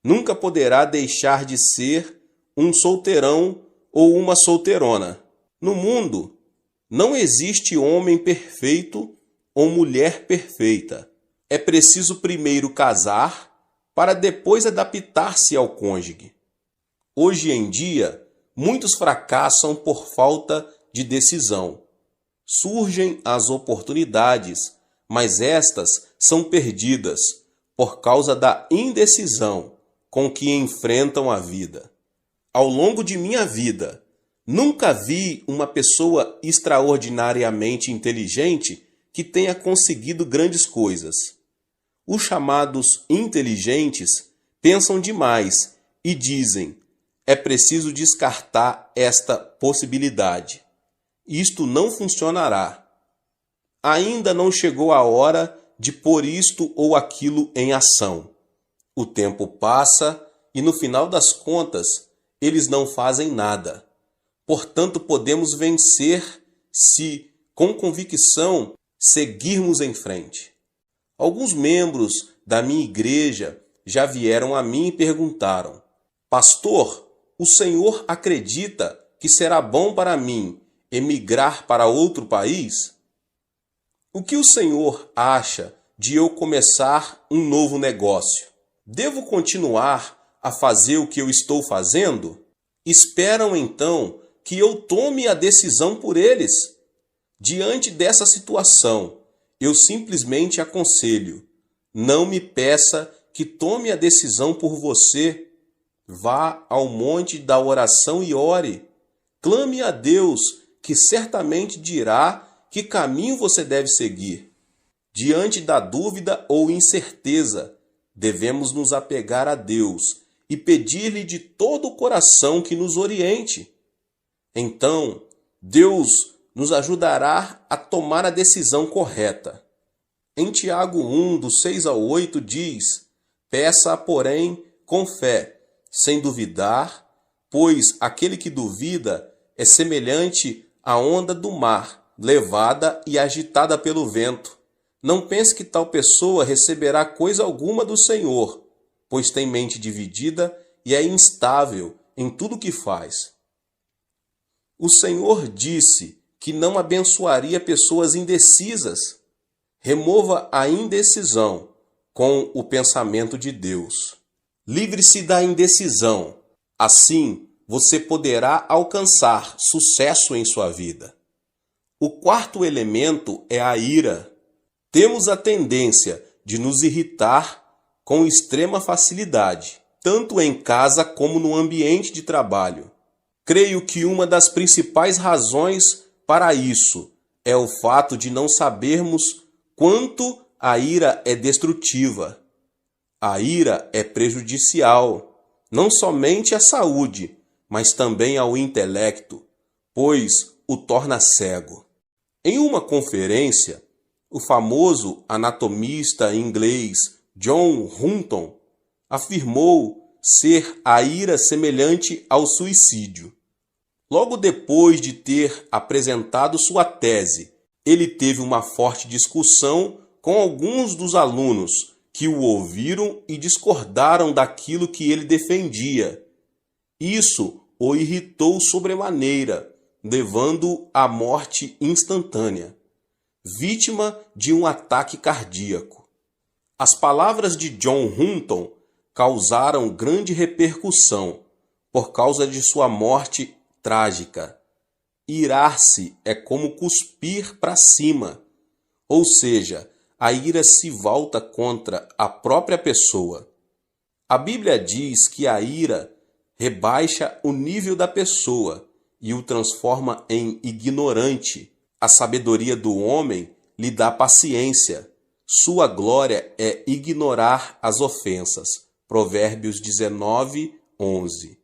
nunca poderá deixar de ser um solteirão ou uma solteirona. No mundo, não existe homem perfeito ou mulher perfeita. É preciso primeiro casar para depois adaptar-se ao cônjuge. Hoje em dia, muitos fracassam por falta de decisão. Surgem as oportunidades, mas estas são perdidas por causa da indecisão com que enfrentam a vida. Ao longo de minha vida, nunca vi uma pessoa extraordinariamente inteligente que tenha conseguido grandes coisas. Os chamados inteligentes pensam demais e dizem: "É preciso descartar esta possibilidade. Isto não funcionará. Ainda não chegou a hora de pôr isto ou aquilo em ação." O tempo passa e, no final das contas, eles não fazem nada. Portanto, podemos vencer se, com convicção, seguirmos em frente. Alguns membros da minha igreja já vieram a mim e perguntaram: "Pastor, o senhor acredita que será bom para mim emigrar para outro país? O que o senhor acha de eu começar um novo negócio? Devo continuar a fazer o que eu estou fazendo?" Esperam então que eu tome a decisão por eles. Diante dessa situação, eu simplesmente aconselho: Não me peça que tome a decisão por você. Vá ao monte da oração e ore. Clame a Deus, que certamente dirá que caminho você deve seguir. Diante da dúvida ou incerteza, devemos nos apegar a Deus e pedir-lhe de todo o coração que nos oriente. Então, Deus nos ajudará a tomar a decisão correta. Em Tiago 1, do 6 ao 8, diz: peça, porém, com fé, sem duvidar, pois aquele que duvida é semelhante à onda do mar, levada e agitada pelo vento. Não pense que tal pessoa receberá coisa alguma do Senhor, pois tem mente dividida e é instável em tudo o que faz. O Senhor disse que não abençoaria pessoas indecisas. Remova a indecisão com o pensamento de Deus. Livre-se da indecisão. Assim, você poderá alcançar sucesso em sua vida. O quarto elemento é a ira. Temos a tendência de nos irritar com extrema facilidade, tanto em casa como no ambiente de trabalho. Creio que uma das principais razões para isso é o fato de não sabermos quanto a ira é destrutiva. A ira é prejudicial, não somente à saúde, mas também ao intelecto, pois o torna cego. Em uma conferência, o famoso anatomista inglês John Hutton afirmou ser a ira semelhante ao suicídio. Logo depois de ter apresentado sua tese, ele teve uma forte discussão com alguns dos alunos que o ouviram e discordaram daquilo que ele defendia. Isso o irritou sobremaneira, levando-o à morte instantânea, vítima de um ataque cardíaco. As palavras de John Hutton causaram grande repercussão por causa de sua morte trágica. Irar-se é como cuspir para cima, ou seja, a ira se volta contra a própria pessoa. A Bíblia diz que a ira rebaixa o nível da pessoa e o transforma em ignorante. A sabedoria do homem lhe dá paciência. Sua glória é ignorar as ofensas. Provérbios 19, 11.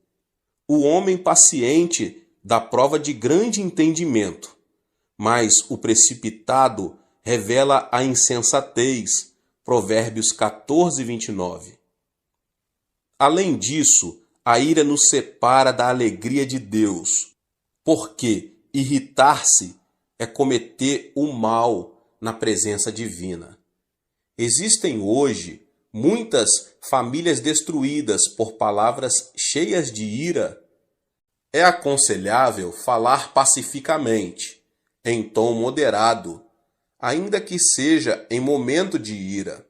O homem paciente dá prova de grande entendimento, mas o precipitado revela a insensatez. Provérbios 14, 29. Além disso, a ira nos separa da alegria de Deus, porque irritar-se é cometer o mal na presença divina. Existem hoje muitas famílias destruídas por palavras cheias de ira. É aconselhável falar pacificamente, em tom moderado, ainda que seja em momento de ira.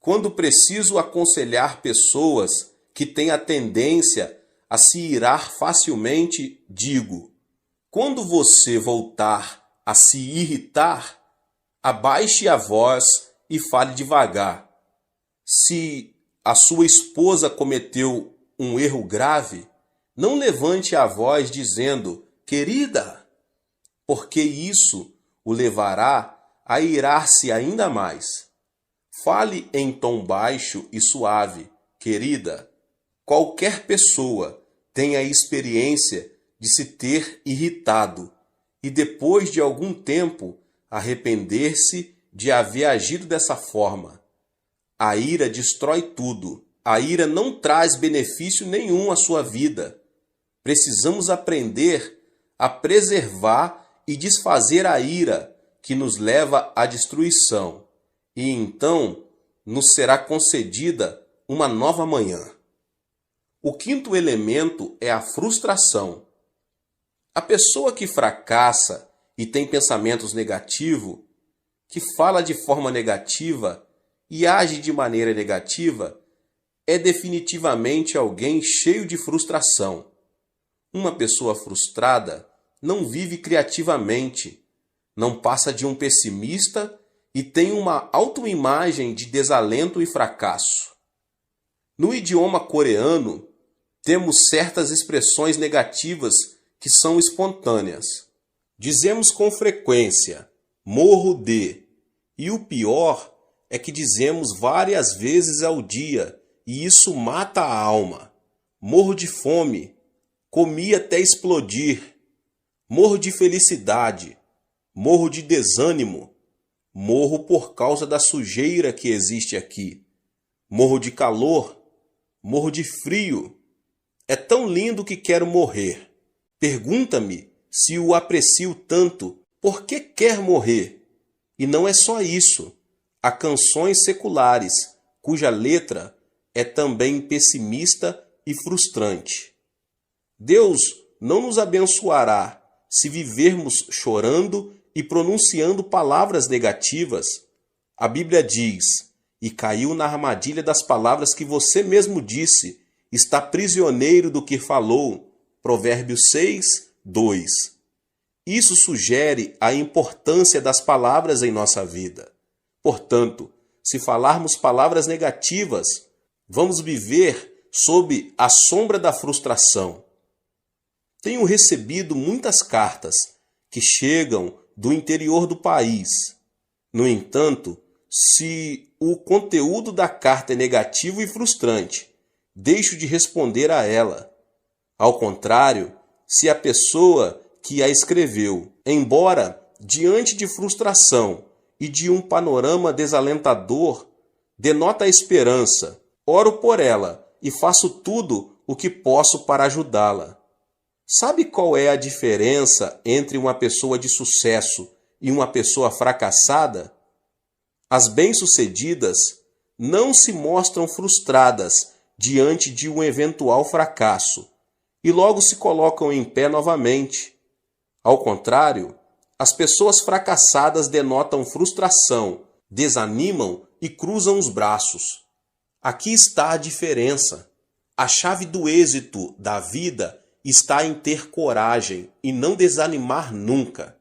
Quando preciso aconselhar pessoas que têm a tendência a se irar facilmente, digo: quando você voltar a se irritar, abaixe a voz e fale devagar. Se a sua esposa cometeu um erro grave, não levante a voz dizendo: querida, porque isso o levará a irar-se ainda mais. Fale em tom baixo e suave: querida. Qualquer pessoa tem a experiência de se ter irritado e depois de algum tempo arrepender-se de haver agido dessa forma. A ira destrói tudo. A ira não traz benefício nenhum à sua vida. Precisamos aprender a preservar e desfazer a ira que nos leva à destruição, e então nos será concedida uma nova manhã. O quinto elemento é a frustração. A pessoa que fracassa e tem pensamentos negativos, que fala de forma negativa e age de maneira negativa, é definitivamente alguém cheio de frustração. Uma pessoa frustrada não vive criativamente, não passa de um pessimista e tem uma autoimagem de desalento e fracasso. No idioma coreano, temos certas expressões negativas que são espontâneas. Dizemos com frequência, morro de, e o pior é que dizemos várias vezes ao dia, e isso mata a alma. Morro de fome, comi até explodir. Morro de felicidade, morro de desânimo, morro por causa da sujeira que existe aqui. Morro de calor, morro de frio. É tão lindo que quero morrer. Pergunta-me se o aprecio tanto, por que quer morrer? E não é só isso. Há canções seculares, cuja letra é também pessimista e frustrante. Deus não nos abençoará se vivermos chorando e pronunciando palavras negativas. A Bíblia diz, e caiu na armadilha das palavras que você mesmo disse, está prisioneiro do que falou. Provérbios 6, 2. Isso sugere a importância das palavras em nossa vida. Portanto, se falarmos palavras negativas, vamos viver sob a sombra da frustração. Tenho recebido muitas cartas que chegam do interior do país. No entanto, se o conteúdo da carta é negativo e frustrante, deixo de responder a ela. Ao contrário, se a pessoa que a escreveu, embora diante de frustração e de um panorama desalentador, denota a esperança, oro por ela e faço tudo o que posso para ajudá-la. Sabe qual é a diferença entre uma pessoa de sucesso e uma pessoa fracassada? As bem-sucedidas não se mostram frustradas diante de um eventual fracasso e logo se colocam em pé novamente. Ao contrário, as pessoas fracassadas denotam frustração, desanimam e cruzam os braços. Aqui está a diferença. A chave do êxito da vida está em ter coragem e não desanimar nunca.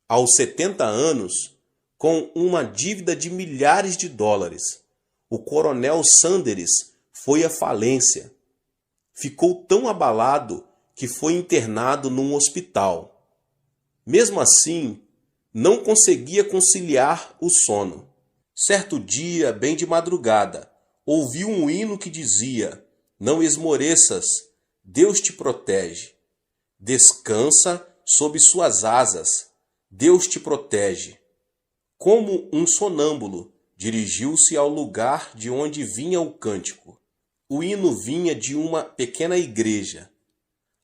Aos 70 anos, com uma dívida de milhares de dólares, o coronel Sanders foi à falência. Ficou tão abalado que foi internado num hospital. Mesmo assim, não conseguia conciliar o sono. Certo dia, bem de madrugada, ouviu um hino que dizia: "Não esmoreças, Deus te protege. Descansa sob suas asas, Deus te protege." Como um sonâmbulo, dirigiu-se ao lugar de onde vinha o cântico. O hino vinha de uma pequena igreja.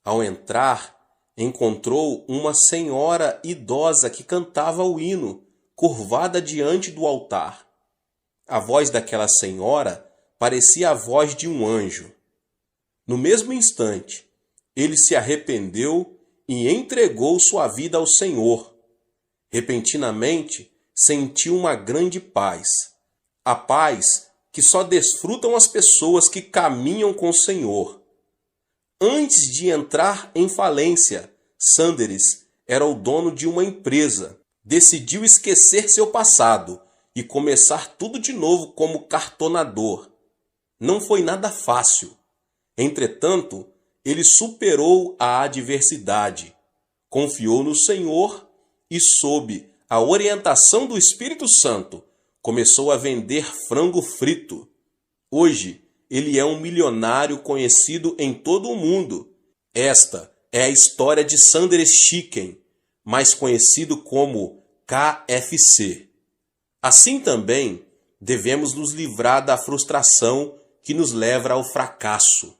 Ao entrar, encontrou uma senhora idosa que cantava o hino, curvada diante do altar. A voz daquela senhora parecia a voz de um anjo. No mesmo instante, ele se arrependeu e entregou sua vida ao Senhor. Repentinamente, sentiu uma grande paz. A paz que só desfrutam as pessoas que caminham com o Senhor. Antes de entrar em falência, Sanders era o dono de uma empresa. Decidiu esquecer seu passado e começar tudo de novo como cartonador. Não foi nada fácil. Entretanto, ele superou a adversidade, confiou no Senhor e, sob a orientação do Espírito Santo, começou a vender frango frito. Hoje, ele é um milionário conhecido em todo o mundo. Esta é a história de Sanders Chicken, mais conhecido como KFC. Assim também, devemos nos livrar da frustração que nos leva ao fracasso.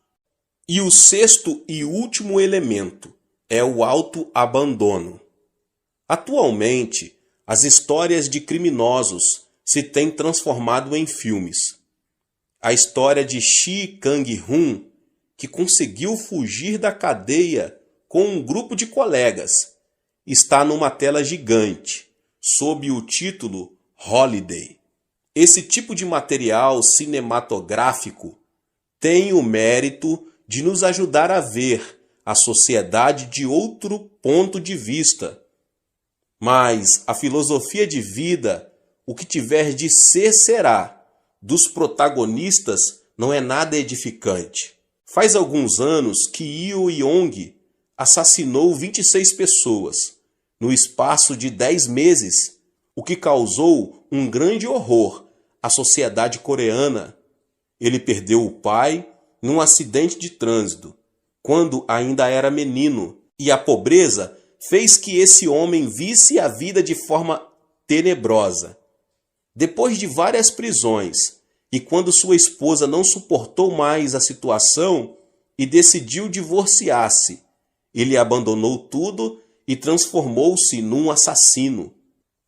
E o sexto e último elemento é o autoabandono. Atualmente, as histórias de criminosos se têm transformado em filmes. A história de Shi Kang-hun, que conseguiu fugir da cadeia com um grupo de colegas, está numa tela gigante, sob o título Holiday. Esse tipo de material cinematográfico tem o mérito de nos ajudar a ver a sociedade de outro ponto de vista. Mas a filosofia de vida o que tiver de ser, será. Dos protagonistas não é nada edificante. Faz alguns anos que Yu Yong assassinou 26 pessoas no espaço de 10 meses, o que causou um grande horror à sociedade coreana. Ele perdeu o pai num acidente de trânsito, quando ainda era menino, e a pobreza fez que esse homem visse a vida de forma tenebrosa. Depois de várias prisões, e quando sua esposa não suportou mais a situação e decidiu divorciar-se, ele abandonou tudo e transformou-se num assassino.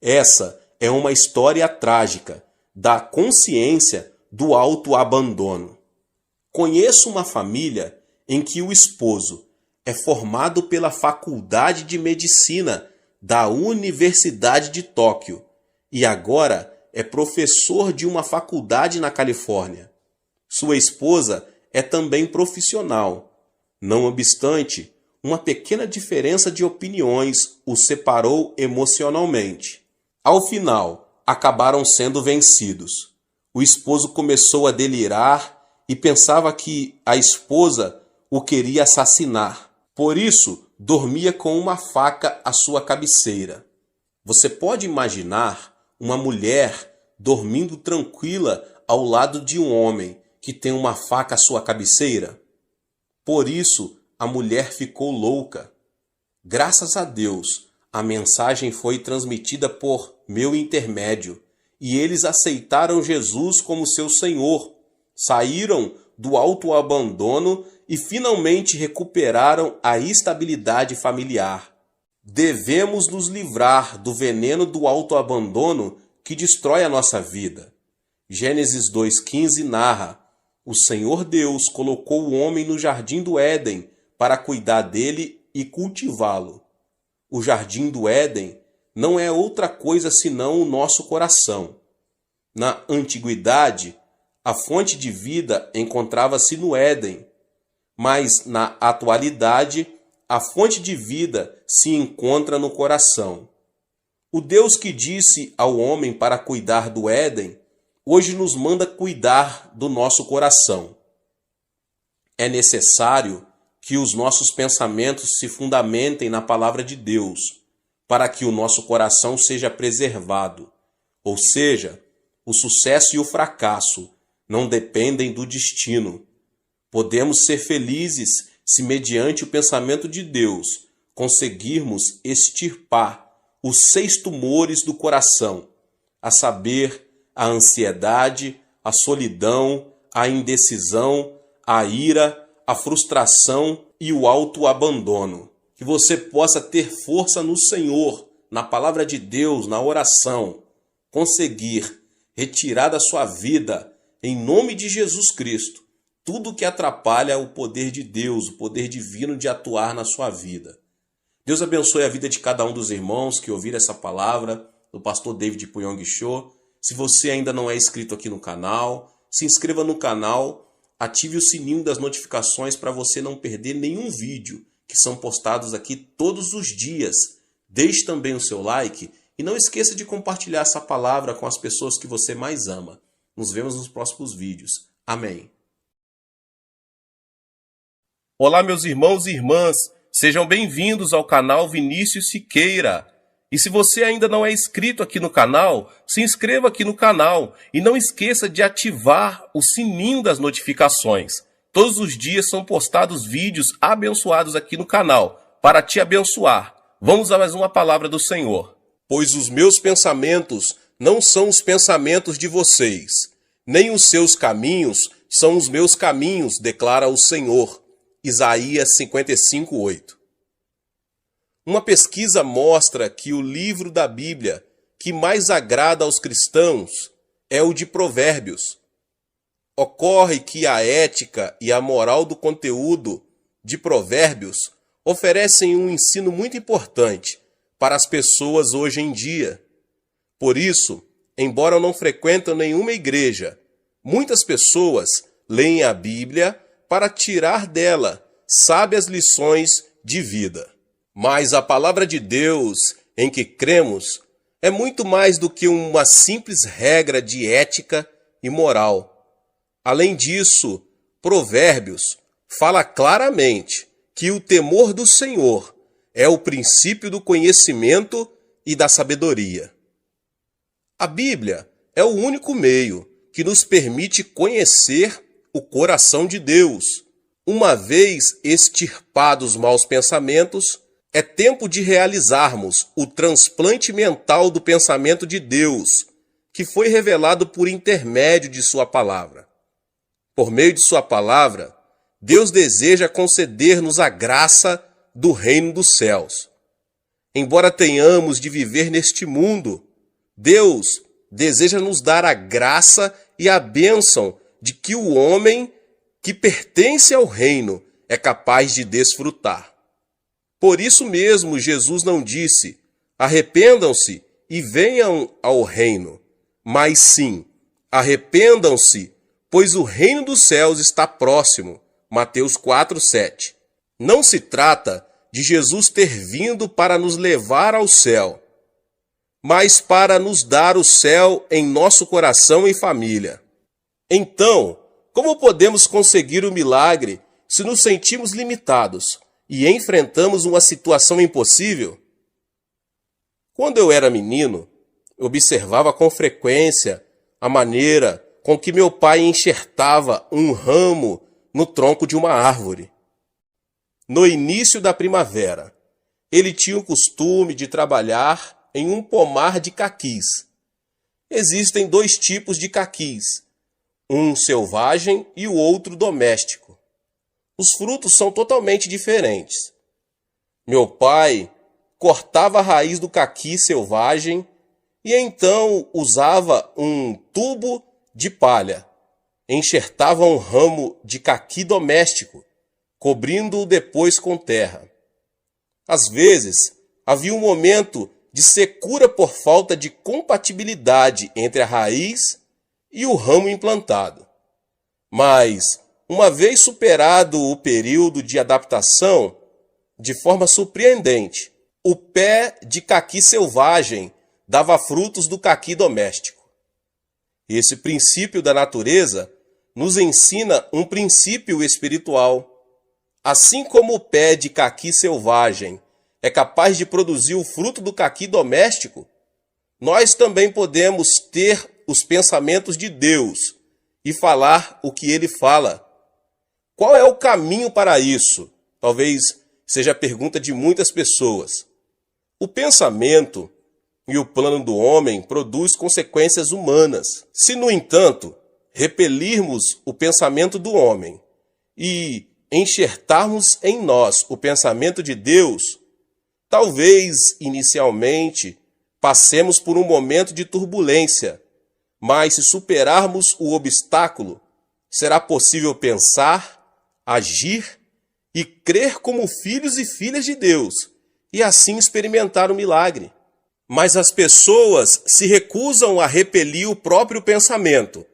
Essa é uma história trágica da consciência do autoabandono. Conheço uma família em que o esposo é formado pela Faculdade de Medicina da Universidade de Tóquio e agora é professor de uma faculdade na Califórnia. Sua esposa é também profissional. Não obstante, uma pequena diferença de opiniões os separou emocionalmente. Ao final, acabaram sendo vencidos. O esposo começou a delirar e pensava que a esposa o queria assassinar. Por isso, dormia com uma faca à sua cabeceira. Você pode imaginar uma mulher dormindo tranquila ao lado de um homem que tem uma faca à sua cabeceira? Por isso, a mulher ficou louca. Graças a Deus, a mensagem foi transmitida por meu intermédio e eles aceitaram Jesus como seu Senhor, saíram do autoabandono e finalmente recuperaram a estabilidade familiar. Devemos nos livrar do veneno do autoabandono que destrói a nossa vida. Gênesis 2,15 narra: o Senhor Deus colocou o homem no jardim do Éden para cuidar dele e cultivá-lo. O jardim do Éden não é outra coisa senão o nosso coração. Na antiguidade, a fonte de vida encontrava-se no Éden, mas na atualidade, a fonte de vida se encontra no coração. O Deus que disse ao homem para cuidar do Éden, hoje nos manda cuidar do nosso coração. É necessário que os nossos pensamentos se fundamentem na palavra de Deus, para que o nosso coração seja preservado. Ou seja, o sucesso e o fracasso não dependem do destino. Podemos ser felizes se, mediante o pensamento de Deus, conseguirmos extirpar os 6 tumores do coração, a saber, a ansiedade, a solidão, a indecisão, a ira, a frustração e o autoabandono. Que você possa ter força no Senhor, na palavra de Deus, na oração, conseguir retirar da sua vida, em nome de Jesus Cristo, tudo que atrapalha o poder de Deus, o poder divino de atuar na sua vida. Deus abençoe a vida de cada um dos irmãos que ouviram essa palavra do pastor David Puyong Cho. Se você ainda não é inscrito aqui no canal, se inscreva no canal, ative o sininho das notificações para você não perder nenhum vídeo que são postados aqui todos os dias. Deixe também o seu like e não esqueça de compartilhar essa palavra com as pessoas que você mais ama. Nos vemos nos próximos vídeos. Amém. Olá, meus irmãos e irmãs. Sejam bem-vindos ao canal Vinícius Siqueira. E se você ainda não é inscrito aqui no canal, se inscreva aqui no canal e não esqueça de ativar o sininho das notificações. Todos os dias são postados vídeos abençoados aqui no canal, para te abençoar. Vamos a mais uma palavra do Senhor. Pois os meus pensamentos não são os pensamentos de vocês, nem os seus caminhos são os meus caminhos, declara o Senhor. Isaías 55:8. Uma pesquisa mostra que o livro da Bíblia que mais agrada aos cristãos é o de Provérbios. Ocorre que a ética e a moral do conteúdo de Provérbios oferecem um ensino muito importante para as pessoas hoje em dia. Por isso, embora não frequentem nenhuma igreja, muitas pessoas leem a Bíblia para tirar dela sábias lições de vida. Mas a palavra de Deus em que cremos é muito mais do que uma simples regra de ética e moral. Além disso, Provérbios fala claramente que o temor do Senhor é o princípio do conhecimento e da sabedoria. A Bíblia é o único meio que nos permite conhecer o coração de Deus. Uma vez extirpados maus pensamentos, é tempo de realizarmos o transplante mental do pensamento de Deus, que foi revelado por intermédio de sua palavra. Por meio de sua palavra, Deus deseja conceder-nos a graça do reino dos céus. Embora tenhamos de viver neste mundo, Deus deseja nos dar a graça e a bênção de que o homem que pertence ao reino é capaz de desfrutar. Por isso mesmo, Jesus não disse: arrependam-se e venham ao reino, mas sim, arrependam-se, pois o reino dos céus está próximo. Mateus 4:7. Não se trata de Jesus ter vindo para nos levar ao céu, mas para nos dar o céu em nosso coração e família. Então, como podemos conseguir o milagre se nos sentimos limitados e enfrentamos uma situação impossível? Quando eu era menino, observava com frequência a maneira com que meu pai enxertava um ramo no tronco de uma árvore. No início da primavera, ele tinha o costume de trabalhar em um pomar de caquis. Existem dois tipos de caquis, um selvagem e o outro doméstico. Os frutos são totalmente diferentes. Meu pai cortava a raiz do caqui selvagem e então usava um tubo de palha. Enxertava um ramo de caqui doméstico, cobrindo-o depois com terra. Às vezes, havia um momento de secura por falta de compatibilidade entre a raiz e o ramo implantado. Mas, uma vez superado o período de adaptação, de forma surpreendente, o pé de caqui selvagem dava frutos do caqui doméstico. Esse princípio da natureza nos ensina um princípio espiritual. Assim como o pé de caqui selvagem é capaz de produzir o fruto do caqui doméstico, nós também podemos ter os pensamentos de Deus e falar o que ele fala. Qual é o caminho para isso? Talvez seja a pergunta de muitas pessoas. O pensamento e o plano do homem produz consequências humanas. Se, no entanto, repelirmos o pensamento do homem e enxertarmos em nós o pensamento de Deus, talvez, inicialmente, passemos por um momento de turbulência, mas se superarmos o obstáculo, será possível pensar, agir e crer como filhos e filhas de Deus, e assim experimentar o milagre. Mas as pessoas se recusam a repelir o próprio pensamento,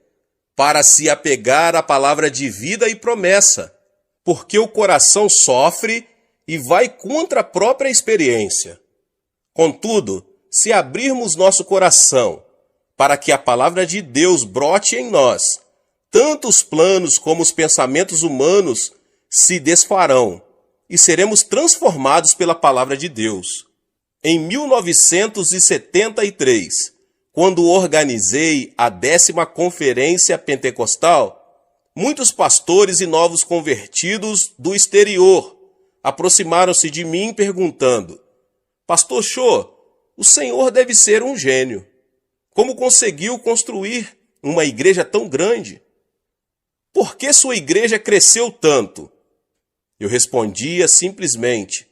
para se apegar à palavra de vida e promessa, porque o coração sofre e vai contra a própria experiência. Contudo, se abrirmos nosso coração para que a palavra de Deus brote em nós, tanto os planos como os pensamentos humanos se desfarão e seremos transformados pela palavra de Deus. Em 1973, quando organizei a 10ª Conferência Pentecostal, muitos pastores e novos convertidos do exterior aproximaram-se de mim perguntando: Pastor Cho, o senhor deve ser um gênio. Como conseguiu construir uma igreja tão grande? Por que sua igreja cresceu tanto? Eu respondia simplesmente: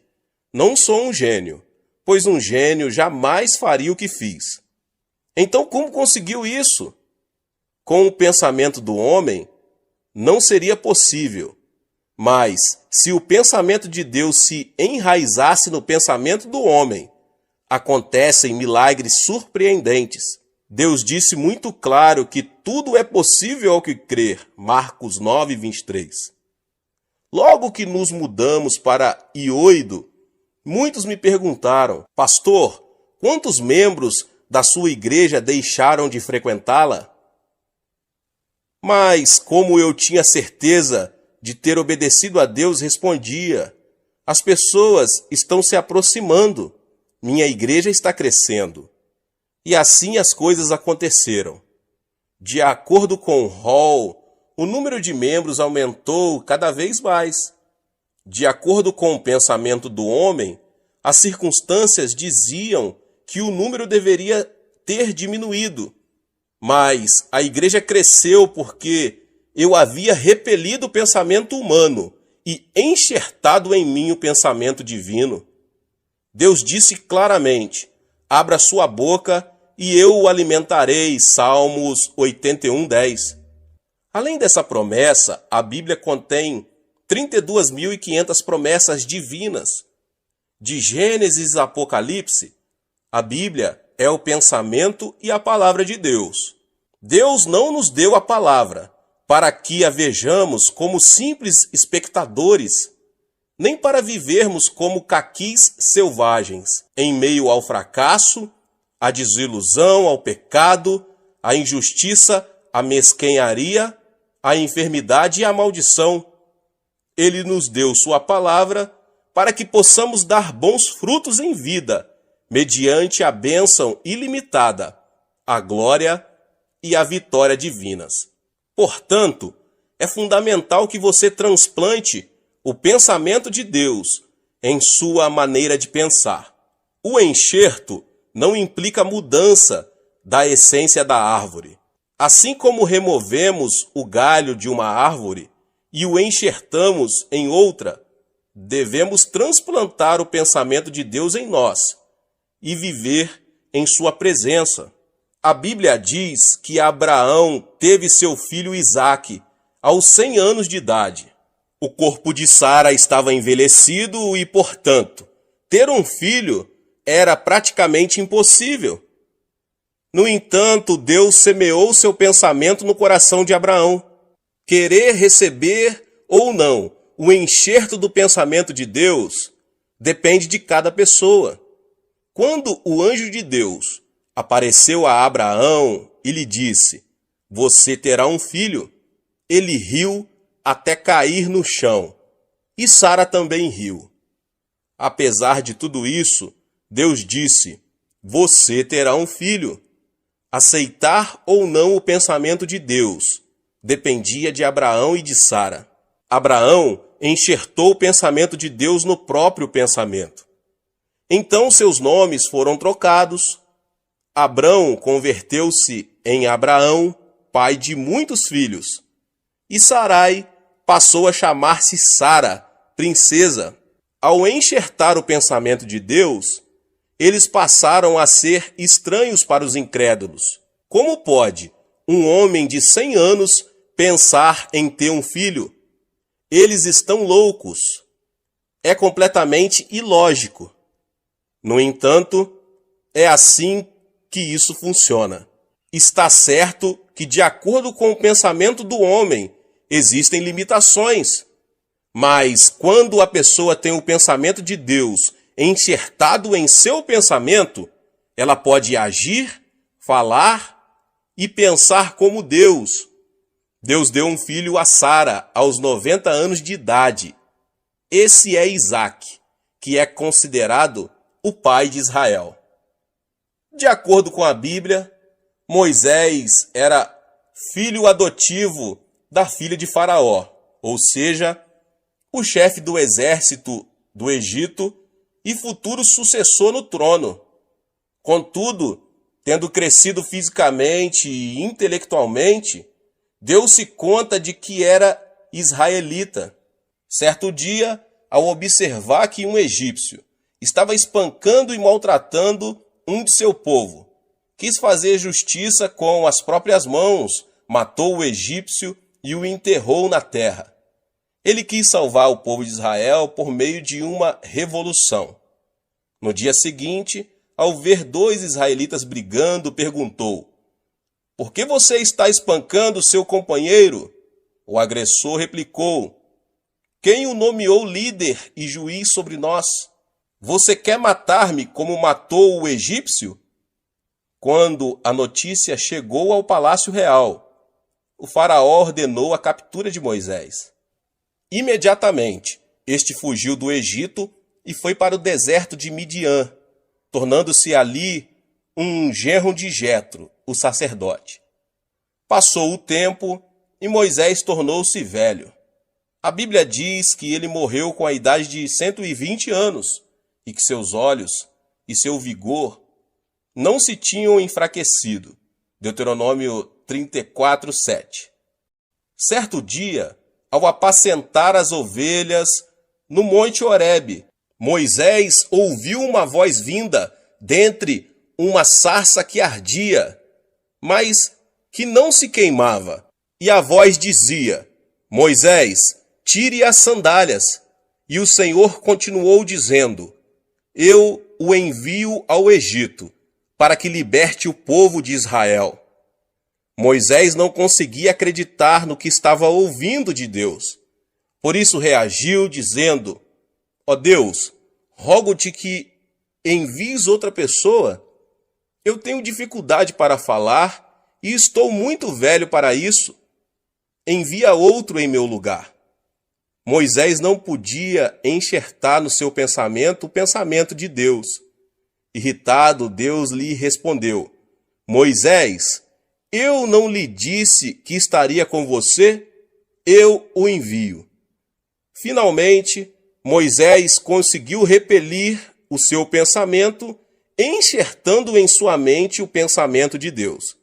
não sou um gênio, pois um gênio jamais faria o que fiz. Então como conseguiu isso? Com o pensamento do homem, não seria possível. Mas, se o pensamento de Deus se enraizasse no pensamento do homem, acontecem milagres surpreendentes. Deus disse muito claro que tudo é possível ao que crer. Marcos 9:23. Logo que nos mudamos para Ioido, muitos me perguntaram: Pastor, quantos membros da sua igreja deixaram de frequentá-la? Mas, como eu tinha certeza de ter obedecido a Deus, respondia: as pessoas estão se aproximando, minha igreja está crescendo. E assim as coisas aconteceram. De acordo com Hall, o número de membros aumentou cada vez mais. De acordo com o pensamento do homem, as circunstâncias diziam que o número deveria ter diminuído. Mas a igreja cresceu porque eu havia repelido o pensamento humano e enxertado em mim o pensamento divino. Deus disse claramente: abra sua boca e eu o alimentarei. Salmos 81:10. Além dessa promessa, a Bíblia contém 32.500 promessas divinas. De Gênesis a Apocalipse, a Bíblia é o pensamento e a palavra de Deus. Deus não nos deu a palavra para que a vejamos como simples espectadores, nem para vivermos como caquis selvagens, em meio ao fracasso, à desilusão, ao pecado, à injustiça, à mesquenharia, à enfermidade e à maldição. Ele nos deu sua palavra para que possamos dar bons frutos em vida, mediante a bênção ilimitada, a glória e a vitória divinas. Portanto, é fundamental que você transplante o pensamento de Deus em sua maneira de pensar. O enxerto não implica mudança da essência da árvore. Assim como removemos o galho de uma árvore e o enxertamos em outra, devemos transplantar o pensamento de Deus em nós e viver em sua presença. A Bíblia diz que Abraão teve seu filho Isaque aos 100 anos de idade. O corpo de Sara estava envelhecido e, portanto, ter um filho era praticamente impossível. No entanto, Deus semeou seu pensamento no coração de Abraão. Querer receber ou não o enxerto do pensamento de Deus depende de cada pessoa. Quando o anjo de Deus apareceu a Abraão e lhe disse: você terá um filho, ele riu até cair no chão, e Sara também riu. Apesar de tudo isso, Deus disse: você terá um filho. Aceitar ou não o pensamento de Deus dependia de Abraão e de Sara. Abraão enxertou o pensamento de Deus no próprio pensamento. Então seus nomes foram trocados. Abrão converteu-se em Abraão, pai de muitos filhos. E Sarai passou a chamar-se Sara, princesa. Ao enxertar o pensamento de Deus, eles passaram a ser estranhos para os incrédulos. Como pode um homem de 100 anos pensar em ter um filho? Eles estão loucos. É completamente ilógico. No entanto, é assim que isso funciona. Está certo que, de acordo com o pensamento do homem, existem limitações. Mas quando a pessoa tem o pensamento de Deus enxertado em seu pensamento, ela pode agir, falar e pensar como Deus. Deus deu um filho a Sara aos 90 anos de idade. Esse é Isaque, que é considerado o pai de Israel. De acordo com a Bíblia, Moisés era filho adotivo da filha de Faraó, ou seja, o chefe do exército do Egito e futuro sucessor no trono. Contudo, tendo crescido fisicamente e intelectualmente, deu-se conta de que era israelita. Certo dia, ao observar que um egípcio estava espancando e maltratando um de seu povo, quis fazer justiça com as próprias mãos, matou o egípcio e o enterrou na terra. Ele quis salvar o povo de Israel por meio de uma revolução. No dia seguinte, ao ver 2 israelitas brigando, perguntou: por que você está espancando seu companheiro? O agressor replicou: quem o nomeou líder e juiz sobre nós? Você quer matar-me como matou o egípcio? Quando a notícia chegou ao Palácio Real, o faraó ordenou a captura de Moisés. Imediatamente, este fugiu do Egito e foi para o deserto de Midian, tornando-se ali um genro de Jetro, o sacerdote. Passou o tempo e Moisés tornou-se velho. A Bíblia diz que ele morreu com a idade de 120 anos e que seus olhos e seu vigor não se tinham enfraquecido. Deuteronômio 34, 7. Certo dia, ao apacentar as ovelhas no Monte Horebe, Moisés ouviu uma voz vinda dentre uma sarça que ardia, mas que não se queimava. E a voz dizia: Moisés, tire as sandálias. E o Senhor continuou dizendo: Eu o envio ao Egito, para que liberte o povo de Israel. Moisés não conseguia acreditar no que estava ouvindo de Deus. Por isso reagiu, dizendo: Ó Deus, rogo-te que envies outra pessoa. Eu tenho dificuldade para falar e estou muito velho para isso. Envia outro em meu lugar. Moisés não podia enxertar no seu pensamento o pensamento de Deus. Irritado, Deus lhe respondeu: Moisés, eu não lhe disse que estaria com você? Eu o envio. Finalmente, Moisés conseguiu repelir o seu pensamento, enxertando em sua mente o pensamento de Deus.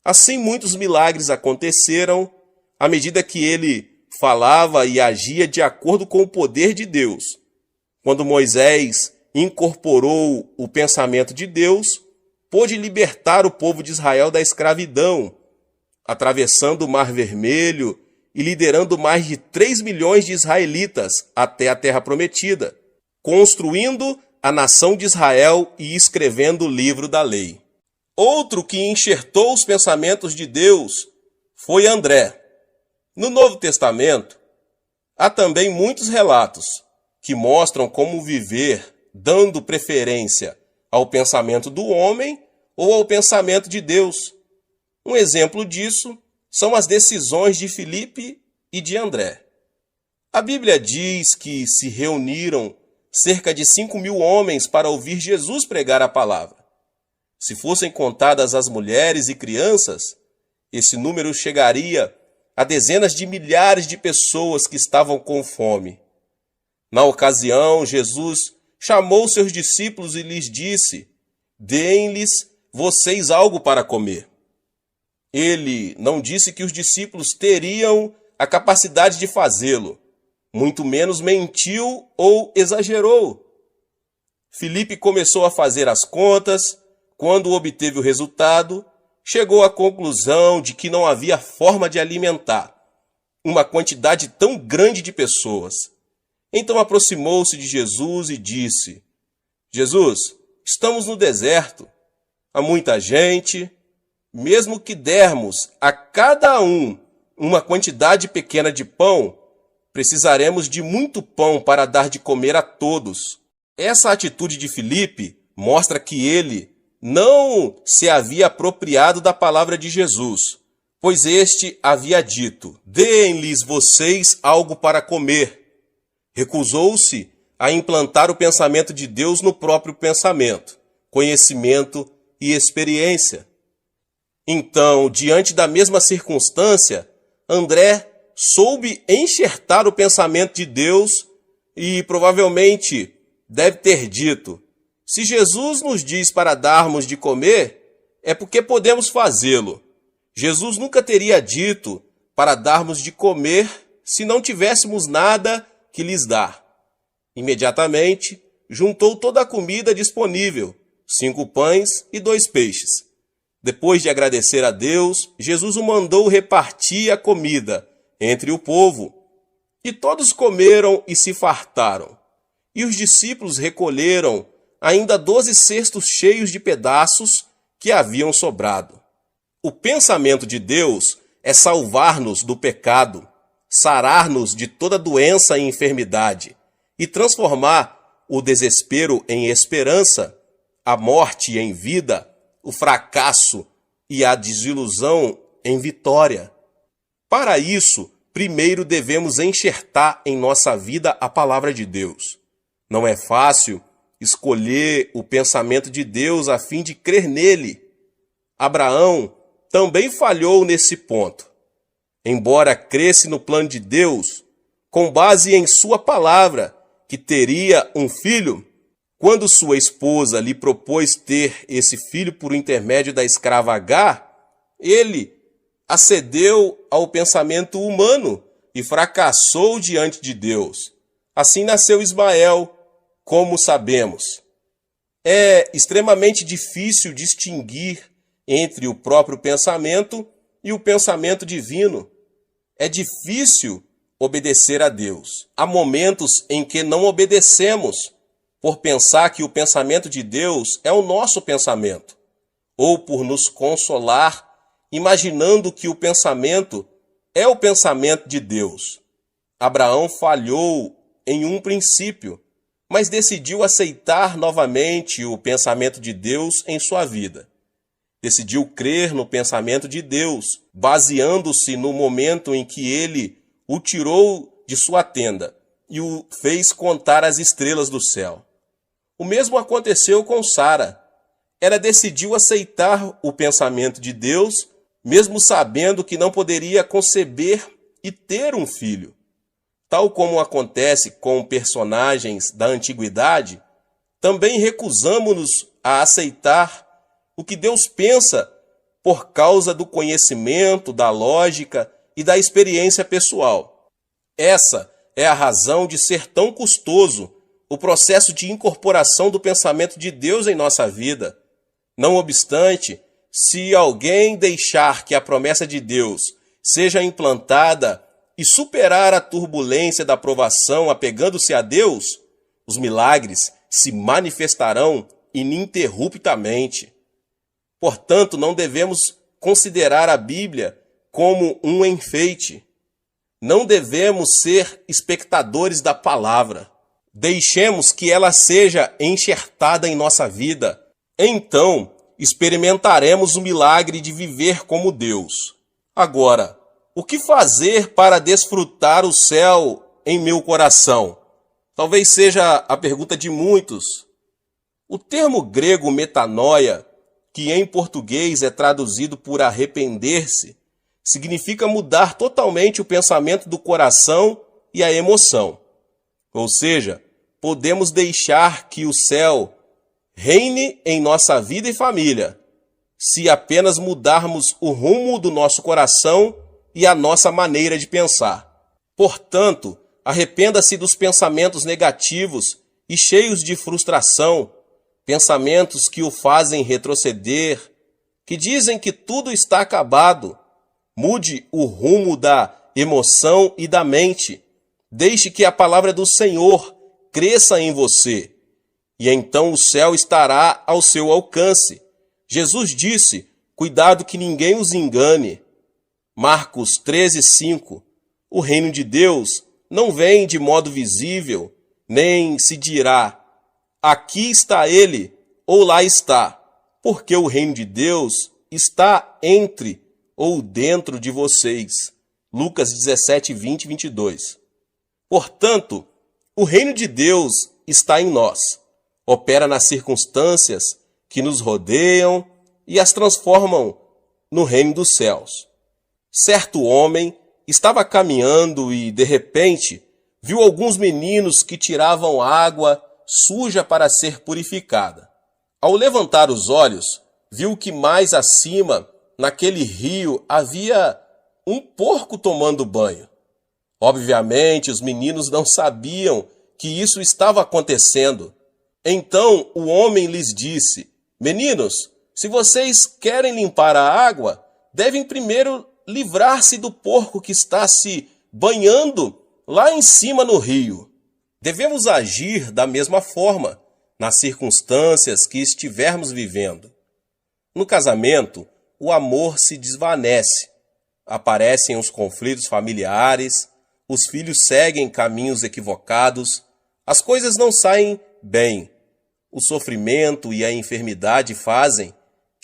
Assim, muitos milagres aconteceram à medida que ele falava e agia de acordo com o poder de Deus. Quando Moisés incorporou o pensamento de Deus, pôde libertar o povo de Israel da escravidão, atravessando o Mar Vermelho e liderando mais de 3 milhões de israelitas até a Terra Prometida, construindo a nação de Israel e escrevendo o livro da lei. Outro que enxertou os pensamentos de Deus foi André. No Novo Testamento, há também muitos relatos que mostram como viver dando preferência ao pensamento do homem ou ao pensamento de Deus. Um exemplo disso são as decisões de Filipe e de André. A Bíblia diz que se reuniram cerca de 5.000 homens para ouvir Jesus pregar a palavra. Se fossem contadas as mulheres e crianças, esse número chegaria a dezenas de milhares de pessoas que estavam com fome. Na ocasião, Jesus chamou seus discípulos e lhes disse: Deem-lhes vocês algo para comer. Ele não disse que os discípulos teriam a capacidade de fazê-lo, muito menos mentiu ou exagerou. Filipe começou a fazer as contas. Quando obteve o resultado, chegou à conclusão de que não havia forma de alimentar uma quantidade tão grande de pessoas. Então aproximou-se de Jesus e disse: Jesus, estamos no deserto, há muita gente. Mesmo que dermos a cada um uma quantidade pequena de pão, precisaremos de muito pão para dar de comer a todos. Essa atitude de Filipe mostra que ele não se havia apropriado da palavra de Jesus, pois este havia dito: Deem-lhes vocês algo para comer. Recusou-se a implantar o pensamento de Deus no próprio pensamento, conhecimento e experiência. Então, diante da mesma circunstância, André soube enxertar o pensamento de Deus e provavelmente deve ter dito: se Jesus nos diz para darmos de comer, é porque podemos fazê-lo. Jesus nunca teria dito para darmos de comer se não tivéssemos nada que lhes dar. Imediatamente, juntou toda a comida disponível, 5 pães e 2 peixes. Depois de agradecer a Deus, Jesus o mandou repartir a comida entre o povo. E todos comeram e se fartaram. E os discípulos recolheram ainda 12 cestos cheios de pedaços que haviam sobrado. O pensamento de Deus é salvar-nos do pecado, sarar-nos de toda doença e enfermidade e transformar o desespero em esperança, a morte em vida, o fracasso e a desilusão em vitória. Para isso, primeiro devemos enxertar em nossa vida a palavra de Deus. Não é fácil escolher o pensamento de Deus a fim de crer nele. Abraão também falhou nesse ponto. Embora cresce no plano de Deus, com base em sua palavra, que teria um filho, quando sua esposa lhe propôs ter esse filho por intermédio da escrava Agar, ele acedeu ao pensamento humano e fracassou diante de Deus. Assim nasceu Ismael, como sabemos. É extremamente difícil distinguir entre o próprio pensamento e o pensamento divino. É difícil obedecer a Deus. Há momentos em que não obedecemos por pensar que o pensamento de Deus é o nosso pensamento, ou por nos consolar imaginando que o pensamento é o pensamento de Deus. Abraão falhou em um princípio, mas decidiu aceitar novamente o pensamento de Deus em sua vida. Decidiu crer no pensamento de Deus, baseando-se no momento em que ele o tirou de sua tenda e o fez contar as estrelas do céu. O mesmo aconteceu com Sara. Ela decidiu aceitar o pensamento de Deus, mesmo sabendo que não poderia conceber e ter um filho. Tal como acontece com personagens da antiguidade, também recusamos-nos a aceitar o que Deus pensa por causa do conhecimento, da lógica e da experiência pessoal. Essa é a razão de ser tão custoso o processo de incorporação do pensamento de Deus em nossa vida. Não obstante, se alguém deixar que a promessa de Deus seja implantada e superar a turbulência da provação apegando-se a Deus, os milagres se manifestarão ininterruptamente. Portanto, não devemos considerar a Bíblia como um enfeite. Não devemos ser espectadores da palavra. Deixemos que ela seja enxertada em nossa vida. Então, experimentaremos o milagre de viver como Deus. Agora, o que fazer para desfrutar o céu em meu coração? Talvez seja a pergunta de muitos. O termo grego metanoia, que em português é traduzido por arrepender-se, significa mudar totalmente o pensamento do coração e a emoção. Ou seja, podemos deixar que o céu reine em nossa vida e família, se apenas mudarmos o rumo do nosso coração e a nossa maneira de pensar. Portanto, arrependa-se dos pensamentos negativos e cheios de frustração, pensamentos que o fazem retroceder, que dizem que tudo está acabado. Mude o rumo da emoção e da mente. Deixe que a palavra do Senhor cresça em você, e então o céu estará ao seu alcance. Jesus disse: cuidado que ninguém os engane. Marcos 13:5. O reino de Deus não vem de modo visível, nem se dirá: aqui está ele, ou lá está, porque o reino de Deus está entre ou dentro de vocês. Lucas 17:20 e 22. Portanto, o reino de Deus está em nós. Opera nas circunstâncias que nos rodeiam e as transformam no reino dos céus. Certo homem estava caminhando e, de repente, viu alguns meninos que tiravam água suja para ser purificada. Ao levantar os olhos, viu que mais acima, naquele rio, havia um porco tomando banho. Obviamente, os meninos não sabiam que isso estava acontecendo. Então o homem lhes disse: meninos, se vocês querem limpar a água, devem primeiro livrar-se do porco que está se banhando lá em cima no rio. Devemos agir da mesma forma nas circunstâncias que estivermos vivendo. No casamento, o amor se desvanece, aparecem os conflitos familiares, os filhos seguem caminhos equivocados, as coisas não saem bem. O sofrimento e a enfermidade fazem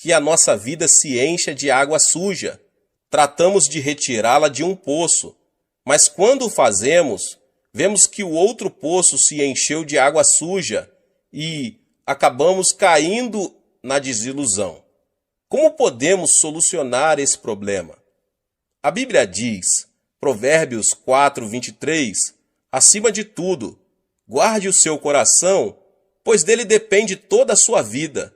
que a nossa vida se encha de água suja. Tratamos de retirá-la de um poço, mas quando o fazemos, vemos que o outro poço se encheu de água suja e acabamos caindo na desilusão. Como podemos solucionar esse problema? A Bíblia diz, Provérbios 4:23, acima de tudo, guarde o seu coração, pois dele depende toda a sua vida.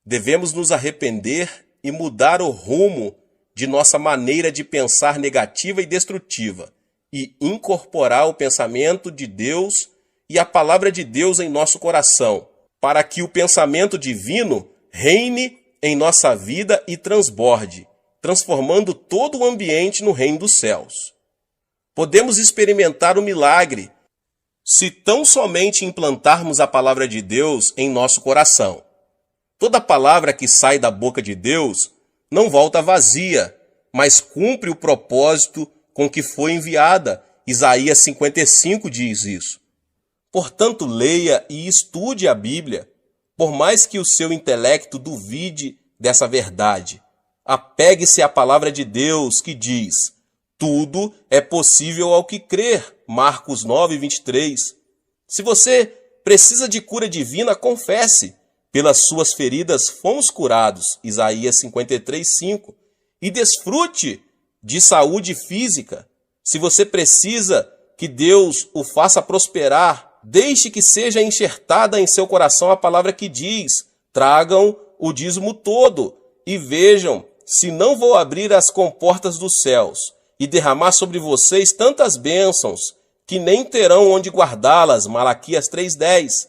Devemos nos arrepender e mudar o rumo de nossa maneira de pensar negativa e destrutiva e incorporar o pensamento de Deus e a palavra de Deus em nosso coração, para que o pensamento divino reine em nossa vida e transborde, transformando todo o ambiente no reino dos céus. Podemos experimentar o milagre se tão somente implantarmos a palavra de Deus em nosso coração. Toda palavra que sai da boca de Deus não volta vazia, mas cumpre o propósito com que foi enviada. Isaías 55 diz isso. Portanto, leia e estude a Bíblia, por mais que o seu intelecto duvide dessa verdade. Apegue-se à palavra de Deus que diz: tudo é possível ao que crer. Marcos 9:23. Se você precisa de cura divina, confesse. Pelas suas feridas fomos curados. Isaías 53:5. E desfrute de saúde física. Se você precisa que Deus o faça prosperar, deixe que seja enxertada em seu coração a palavra que diz: tragam o dízimo todo e vejam se não vou abrir as comportas dos céus e derramar sobre vocês tantas bênçãos que nem terão onde guardá-las. Malaquias 3:10.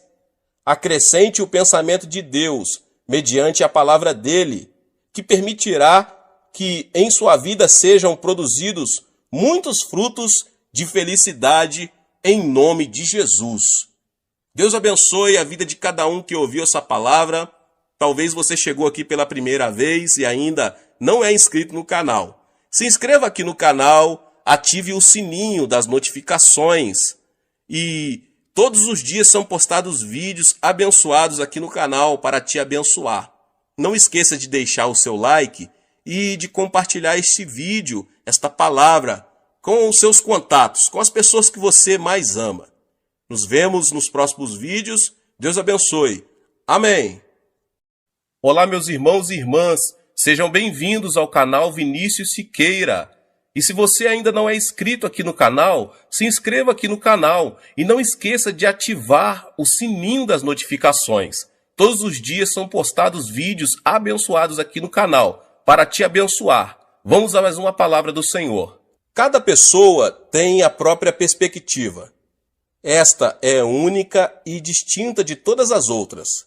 Acrescente o pensamento de Deus mediante a palavra dele, que permitirá que em sua vida sejam produzidos muitos frutos de felicidade em nome de Jesus. Deus abençoe a vida de cada um que ouviu essa palavra. Talvez você chegou aqui pela primeira vez e ainda não é inscrito no canal. Se inscreva aqui no canal, ative o sininho das notificações e todos os dias são postados vídeos abençoados aqui no canal para te abençoar. Não esqueça de deixar o seu like e de compartilhar este vídeo, esta palavra, com os seus contatos, com as pessoas que você mais ama. Nos vemos nos próximos vídeos. Deus abençoe. Amém. Olá, meus irmãos e irmãs. Sejam bem-vindos ao canal Vinícius Siqueira. E se você ainda não é inscrito aqui no canal, se inscreva aqui no canal e não esqueça de ativar o sininho das notificações. Todos os dias são postados vídeos abençoados aqui no canal para te abençoar. Vamos a mais uma palavra do Senhor. Cada pessoa tem a própria perspectiva. Esta é única e distinta de todas as outras.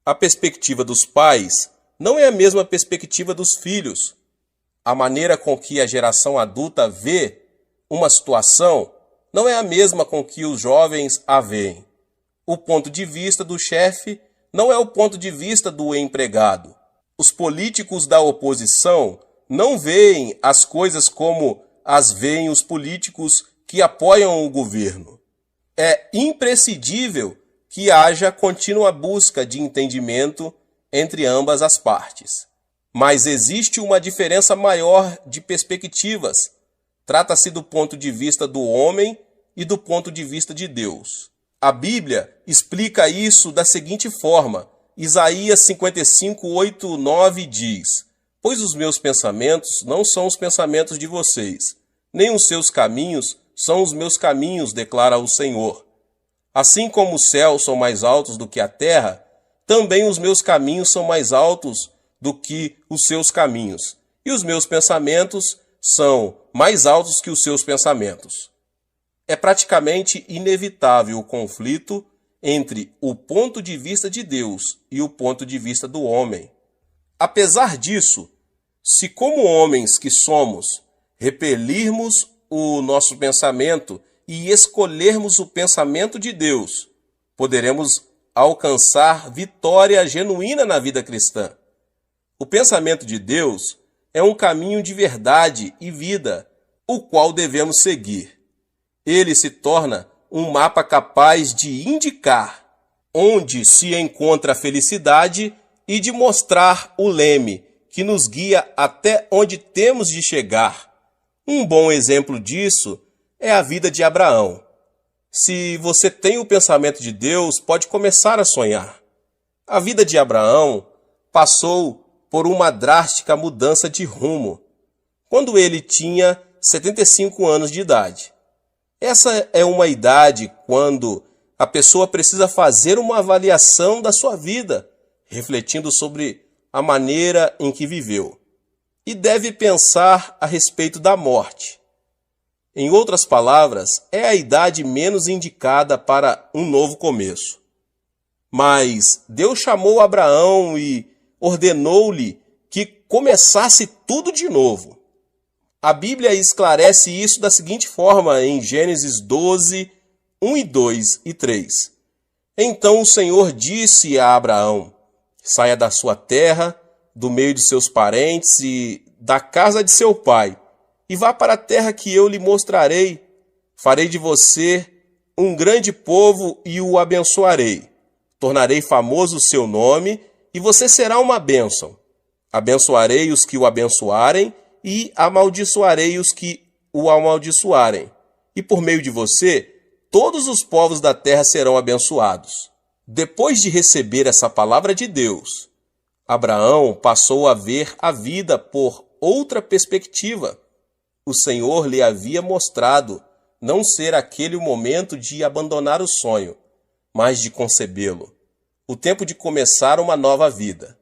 A perspectiva dos pais não é a mesma perspectiva dos filhos. A maneira com que a geração adulta vê uma situação não é a mesma com que os jovens a veem. O ponto de vista do chefe não é o ponto de vista do empregado. Os políticos da oposição não veem as coisas como as veem os políticos que apoiam o governo. É imprescindível que haja contínua busca de entendimento entre ambas as partes. Mas existe uma diferença maior de perspectivas. Trata-se do ponto de vista do homem e do ponto de vista de Deus. A Bíblia explica isso da seguinte forma. Isaías 55, 8, 9 diz: pois os meus pensamentos não são os pensamentos de vocês, nem os seus caminhos são os meus caminhos, declara o Senhor. Assim como os céus são mais altos do que a terra, também os meus caminhos são mais altos do que os seus caminhos, e os meus pensamentos são mais altos que os seus pensamentos. É praticamente inevitável o conflito entre o ponto de vista de Deus e o ponto de vista do homem. Apesar disso, se como homens que somos, repelirmos o nosso pensamento e escolhermos o pensamento de Deus, poderemos alcançar vitória genuína na vida cristã. O pensamento de Deus é um caminho de verdade e vida, o qual devemos seguir. Ele se torna um mapa capaz de indicar onde se encontra a felicidade e de mostrar o leme que nos guia até onde temos de chegar. Um bom exemplo disso é a vida de Abraão. Se você tem o pensamento de Deus, pode começar a sonhar. A vida de Abraão passou por uma drástica mudança de rumo, quando ele tinha 75 anos de idade. Essa é uma idade quando a pessoa precisa fazer uma avaliação da sua vida, refletindo sobre a maneira em que viveu, e deve pensar a respeito da morte. Em outras palavras, é a idade menos indicada para um novo começo. Mas Deus chamou Abraão e ordenou-lhe que começasse tudo de novo. A Bíblia esclarece isso da seguinte forma em Gênesis 12, 1 e 2 e 3. Então o Senhor disse a Abraão: saia da sua terra, do meio de seus parentes e da casa de seu pai, e vá para a terra que eu lhe mostrarei. Farei de você um grande povo e o abençoarei. Tornarei famoso o seu nome e você será uma bênção. Abençoarei os que o abençoarem e amaldiçoarei os que o amaldiçoarem. E por meio de você, todos os povos da terra serão abençoados. Depois de receber essa palavra de Deus, Abraão passou a ver a vida por outra perspectiva. O Senhor lhe havia mostrado não ser aquele o momento de abandonar o sonho, mas de concebê-lo, o tempo de começar uma nova vida.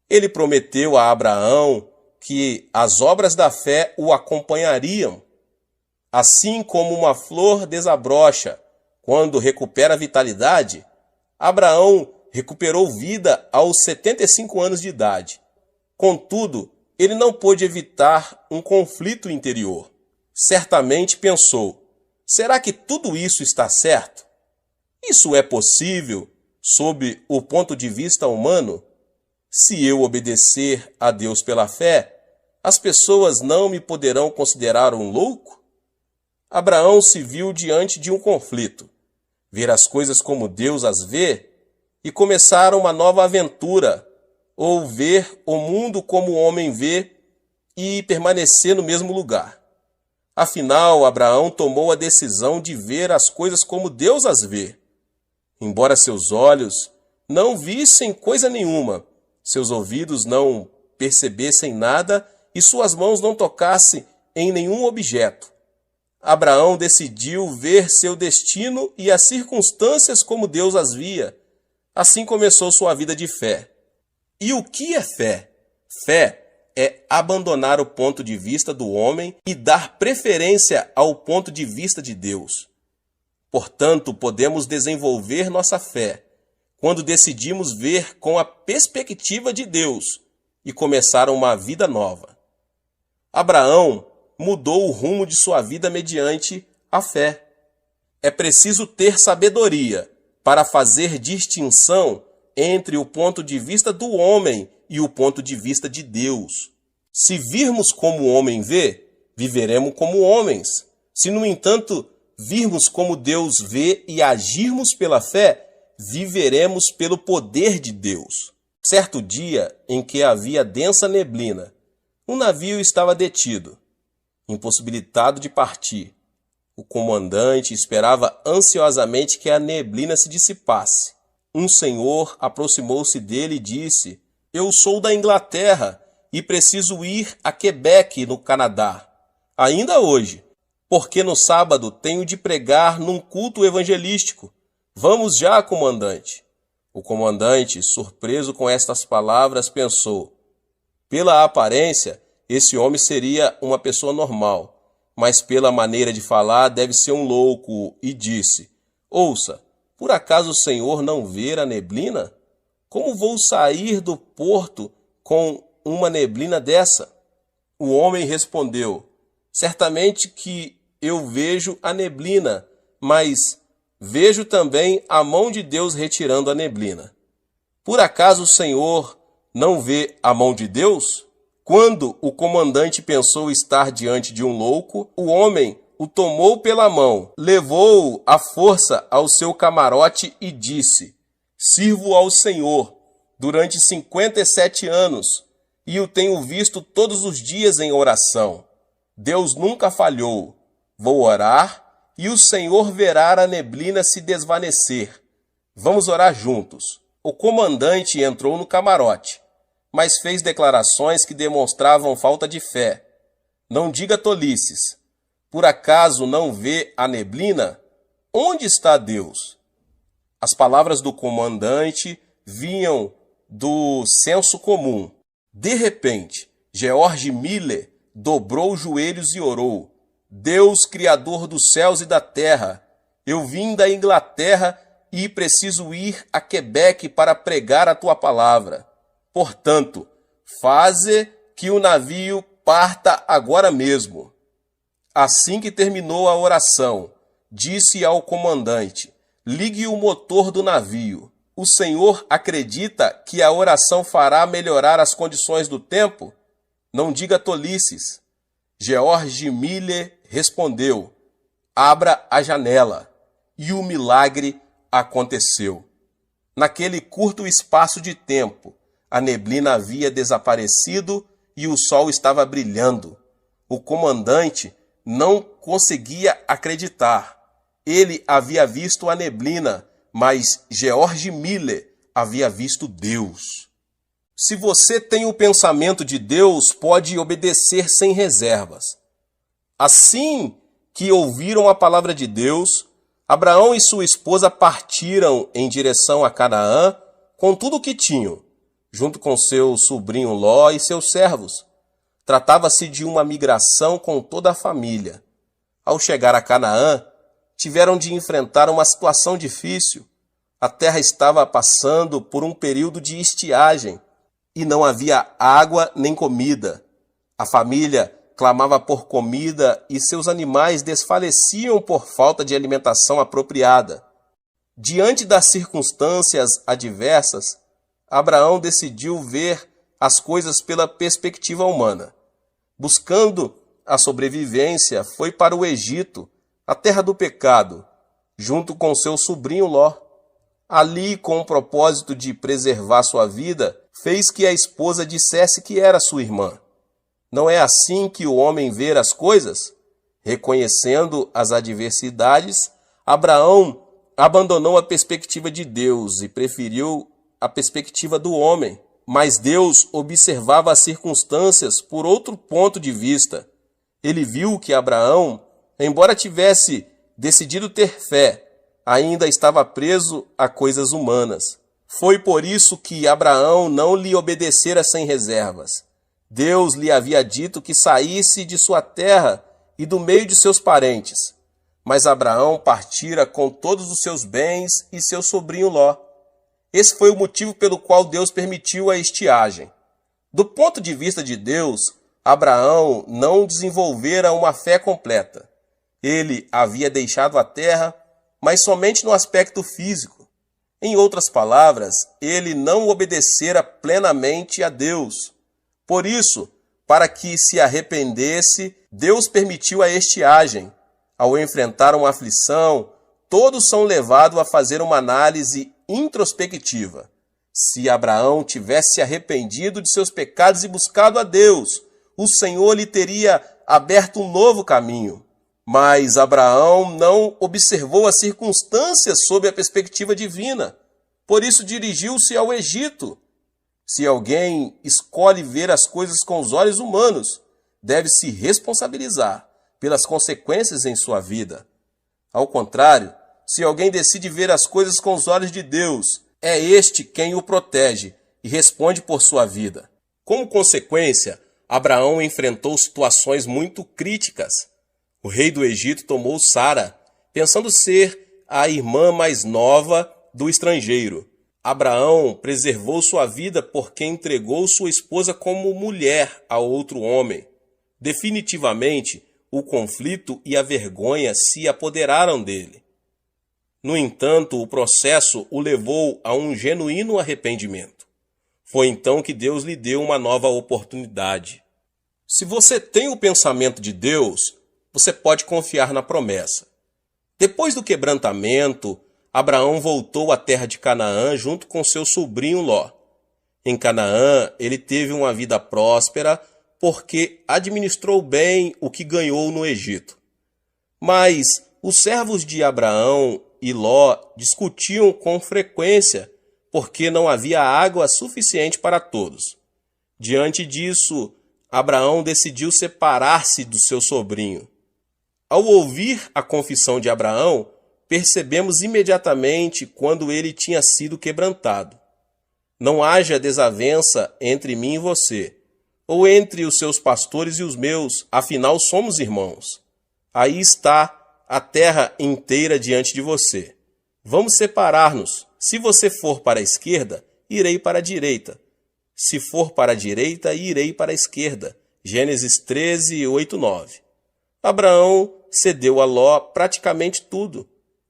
Ele prometeu a Abraão que as obras da fé o acompanhariam. Assim como uma flor desabrocha quando recupera a vitalidade, Abraão recuperou vida aos 75 anos de idade. Contudo, ele não pôde evitar um conflito interior. Certamente pensou: será que tudo isso está certo? Isso é possível sob o ponto de vista humano? Se eu obedecer a Deus pela fé, as pessoas não me poderão considerar um louco? Abraão se viu diante de um conflito: ver as coisas como Deus as vê e começar uma nova aventura, ou ver o mundo como o homem vê e permanecer no mesmo lugar. Afinal, Abraão tomou a decisão de ver as coisas como Deus as vê. Embora seus olhos não vissem coisa nenhuma, seus ouvidos não percebessem nada e suas mãos não tocassem em nenhum objeto, Abraão decidiu ver seu destino e as circunstâncias como Deus as via. Assim começou sua vida de fé. E o que é fé? Fé é abandonar o ponto de vista do homem e dar preferência ao ponto de vista de Deus. Portanto, podemos desenvolver nossa fé quando decidimos ver com a perspectiva de Deus e começar uma vida nova. Abraão mudou o rumo de sua vida mediante a fé. É preciso ter sabedoria para fazer distinção entre o ponto de vista do homem e o ponto de vista de Deus. Se virmos como o homem vê, viveremos como homens. Se, no entanto, virmos como Deus vê e agirmos pela fé, viveremos pelo poder de Deus. Certo dia em que havia densa neblina, um navio estava detido, impossibilitado de partir. O comandante esperava ansiosamente que a neblina se dissipasse. Um senhor aproximou-se dele e disse: "Eu sou da Inglaterra e preciso ir a Quebec, no Canadá, ainda hoje, porque no sábado tenho de pregar num culto evangelístico. Vamos já, comandante." O comandante, surpreso com estas palavras, pensou: pela aparência, esse homem seria uma pessoa normal, mas pela maneira de falar deve ser um louco, e disse: "Ouça, por acaso o senhor não vê a neblina? Como vou sair do porto com uma neblina dessa?" O homem respondeu: "Certamente que eu vejo a neblina, mas vejo também a mão de Deus retirando a neblina. Por acaso o senhor não vê a mão de Deus?" Quando o comandante pensou estar diante de um louco, o homem o tomou pela mão, levou-o à força ao seu camarote e disse: "Sirvo ao senhor, durante 57 anos e o tenho visto todos os dias em oração. Deus nunca falhou. Vou orar e o Senhor verá a neblina se desvanecer. Vamos orar juntos. O comandante entrou no camarote, mas fez declarações que demonstravam falta de fé. Não diga tolices. Por acaso não vê a neblina? Onde está Deus? As palavras do comandante vinham do senso comum. De repente, George Miller dobrou os joelhos e orou. Deus, Criador dos céus e da terra, eu vim da Inglaterra e preciso ir a Quebec para pregar a tua palavra. Portanto, faze que o navio parta agora mesmo. Assim que terminou a oração, disse ao comandante: ligue o motor do navio. O senhor acredita que a oração fará melhorar as condições do tempo? Não diga tolices. George Miller respondeu: abra a janela. E o milagre aconteceu. Naquele curto espaço de tempo, a neblina havia desaparecido e o sol estava brilhando. O comandante não conseguia acreditar. Ele havia visto a neblina, mas George Miller havia visto Deus. Se você tem o pensamento de Deus, pode obedecer sem reservas. Assim que ouviram a palavra de Deus, Abraão e sua esposa partiram em direção a Canaã com tudo o que tinham, junto com seu sobrinho Ló e seus servos. Tratava-se de uma migração com toda a família. Ao chegar a Canaã, tiveram de enfrentar uma situação difícil. A terra estava passando por um período de estiagem e não havia água nem comida. A família clamava por comida e seus animais desfaleciam por falta de alimentação apropriada. Diante das circunstâncias adversas, Abraão decidiu ver as coisas pela perspectiva humana. Buscando a sobrevivência, foi para o Egito, a terra do pecado, junto com seu sobrinho Ló. Ali, com o propósito de preservar sua vida, fez que a esposa dissesse que era sua irmã. Não é assim que o homem vê as coisas? Reconhecendo as adversidades, Abraão abandonou a perspectiva de Deus e preferiu a perspectiva do homem. Mas Deus observava as circunstâncias por outro ponto de vista. Ele viu que Abraão, embora tivesse decidido ter fé, ainda estava preso a coisas humanas. Foi por isso que Abraão não lhe obedecera sem reservas. Deus lhe havia dito que saísse de sua terra e do meio de seus parentes. Mas Abraão partira com todos os seus bens e seu sobrinho Ló. Esse foi o motivo pelo qual Deus permitiu a estiagem. Do ponto de vista de Deus, Abraão não desenvolvera uma fé completa. Ele havia deixado a terra, mas somente no aspecto físico. Em outras palavras, ele não obedecera plenamente a Deus. Por isso, para que se arrependesse, Deus permitiu a estiagem. Ao enfrentar uma aflição, todos são levados a fazer uma análise introspectiva. Se Abraão tivesse se arrependido de seus pecados e buscado a Deus, o Senhor lhe teria aberto um novo caminho. Mas Abraão não observou as circunstâncias sob a perspectiva divina. Por isso dirigiu-se ao Egito. Se alguém escolhe ver as coisas com os olhos humanos, deve se responsabilizar pelas consequências em sua vida. Ao contrário, se alguém decide ver as coisas com os olhos de Deus, é este quem o protege e responde por sua vida. Como consequência, Abraão enfrentou situações muito críticas. O rei do Egito tomou Sara, pensando ser a irmã mais nova do estrangeiro. Abraão preservou sua vida porque entregou sua esposa como mulher a outro homem. Definitivamente, o conflito e a vergonha se apoderaram dele. No entanto, o processo o levou a um genuíno arrependimento. Foi então que Deus lhe deu uma nova oportunidade. Se você tem o pensamento de Deus, você pode confiar na promessa. Depois do quebrantamento, Abraão voltou à terra de Canaã junto com seu sobrinho Ló. Em Canaã, ele teve uma vida próspera porque administrou bem o que ganhou no Egito. Mas os servos de Abraão e Ló discutiam com frequência porque não havia água suficiente para todos. Diante disso, Abraão decidiu separar-se do seu sobrinho. Ao ouvir a confissão de Abraão, percebemos imediatamente quando ele tinha sido quebrantado. Não haja desavença entre mim e você, ou entre os seus pastores e os meus, afinal somos irmãos. Aí está a terra inteira diante de você. Vamos separar-nos. Se você for para a esquerda, irei para a direita. Se for para a direita, irei para a esquerda. Gênesis 13, 8, 9. Abraão cedeu a Ló praticamente tudo.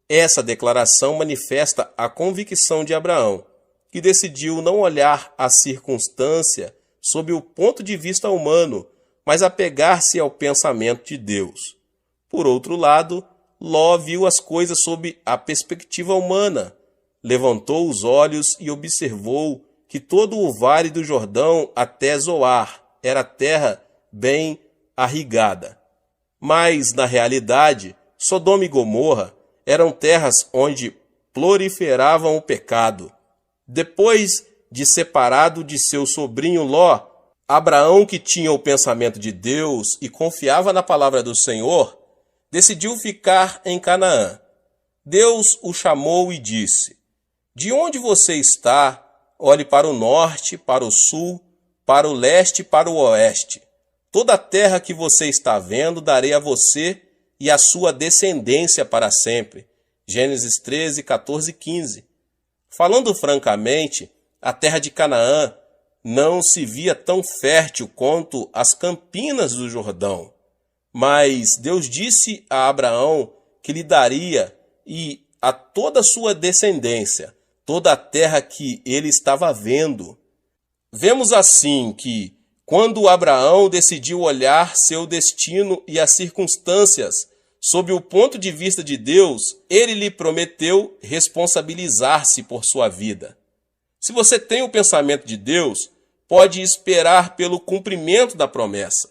Essa declaração manifesta a convicção de Abraão, que decidiu não olhar a circunstância sob o ponto de vista humano, mas apegar-se ao pensamento de Deus. Por outro lado, Ló viu as coisas sob a perspectiva humana, levantou os olhos e observou que todo o vale do Jordão até Zoar era terra bem irrigada. Mas, na realidade, Sodoma e Gomorra eram terras onde proliferavam o pecado. Depois de separado de seu sobrinho Ló, Abraão, que tinha o pensamento de Deus e confiava na palavra do Senhor, decidiu ficar em Canaã. Deus o chamou e disse: "De onde você está? Olhe para o norte, para o sul, para o leste e para o oeste. Toda a terra que você está vendo darei a você e a sua descendência para sempre." Gênesis 13, 14 e 15. Falando francamente, a terra de Canaã não se via tão fértil quanto as campinas do Jordão. Mas Deus disse a Abraão que lhe daria e a toda a sua descendência toda a terra que ele estava vendo. Vemos assim que, quando Abraão decidiu olhar seu destino e as circunstâncias sob o ponto de vista de Deus, ele lhe prometeu responsabilizar-se por sua vida. Se você tem o pensamento de Deus, pode esperar pelo cumprimento da promessa.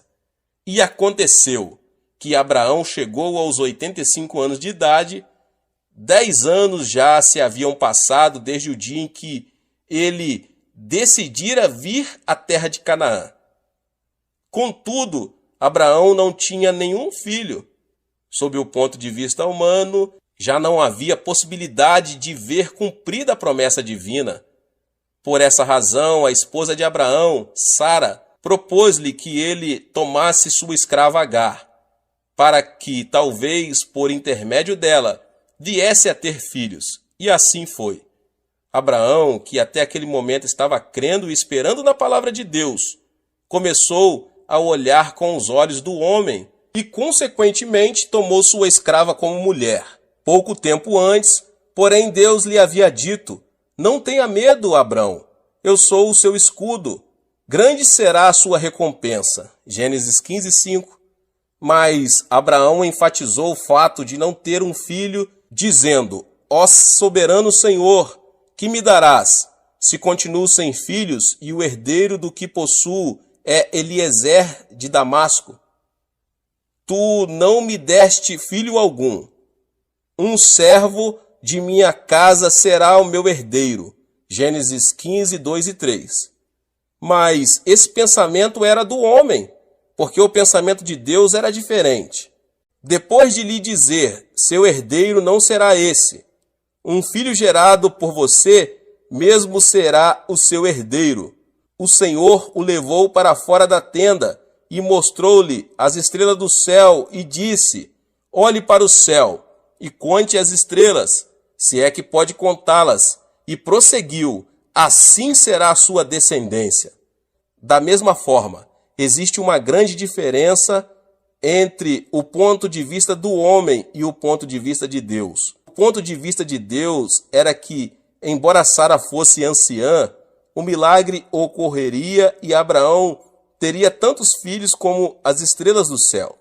E aconteceu que Abraão chegou aos 85 anos de idade. 10 anos já se haviam passado desde o dia em que ele decidira vir à terra de Canaã. Contudo, Abraão não tinha nenhum filho. Sob o ponto de vista humano, já não havia possibilidade de ver cumprida a promessa divina. Por essa razão, a esposa de Abraão, Sara, propôs-lhe que ele tomasse sua escrava Agar, para que, talvez por intermédio dela, viesse a ter filhos. E assim foi. Abraão, que até aquele momento estava crendo e esperando na palavra de Deus, começou a olhar com os olhos do homem e, consequentemente, tomou sua escrava como mulher. Pouco tempo antes, porém, Deus lhe havia dito: "Não tenha medo, Abrão, eu sou o seu escudo. Grande será a sua recompensa." Gênesis 15, 5. Mas Abraão enfatizou o fato de não ter um filho, dizendo: "Ó soberano Senhor, que me darás, se continuo sem filhos e o herdeiro do que possuo é Eliezer de Damasco? Tu não me deste filho algum. Um servo de minha casa será o meu herdeiro." Gênesis 15, 2 e 3. Mas esse pensamento era do homem, porque o pensamento de Deus era diferente. Depois de lhe dizer: "Seu herdeiro não será esse. Um filho gerado por você mesmo será o seu herdeiro." O Senhor o levou para fora da tenda e mostrou-lhe as estrelas do céu e disse: "Olhe para o céu e conte as estrelas, se é que pode contá-las." E prosseguiu: "Assim será a sua descendência." Da mesma forma, existe uma grande diferença entre o ponto de vista do homem e o ponto de vista de Deus. O ponto de vista de Deus era que, embora Sara fosse anciã, o milagre ocorreria e Abraão teria tantos filhos como as estrelas do céu.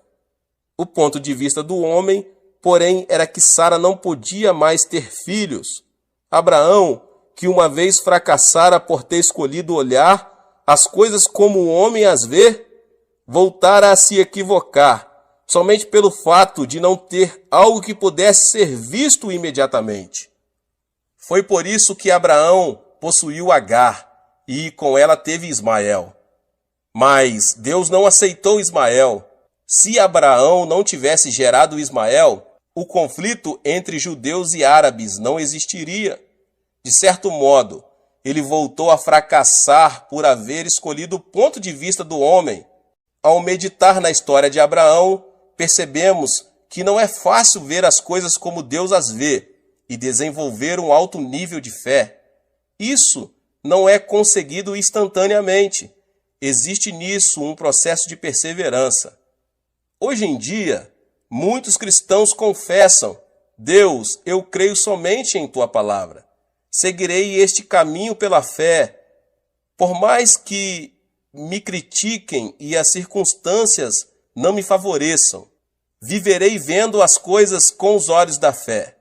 O ponto de vista do homem, porém, era que Sara não podia mais ter filhos. Abraão que uma vez fracassara por ter escolhido olhar as coisas como o homem as vê, voltara a se equivocar, somente pelo fato de não ter algo que pudesse ser visto imediatamente. Foi por isso que Abraão possuiu Agar e com ela teve Ismael. Mas Deus não aceitou Ismael. Se Abraão não tivesse gerado Ismael, o conflito entre judeus e árabes não existiria. De certo modo, ele voltou a fracassar por haver escolhido o ponto de vista do homem. Ao meditar na história de Abraão, percebemos que não é fácil ver as coisas como Deus as vê e desenvolver um alto nível de fé. Isso não é conseguido instantaneamente. Existe nisso um processo de perseverança. Hoje em dia, muitos cristãos confessam: Deus, eu creio somente em tua palavra. Seguirei este caminho pela fé. Por mais que me critiquem e as circunstâncias não me favoreçam, viverei vendo as coisas com os olhos da fé.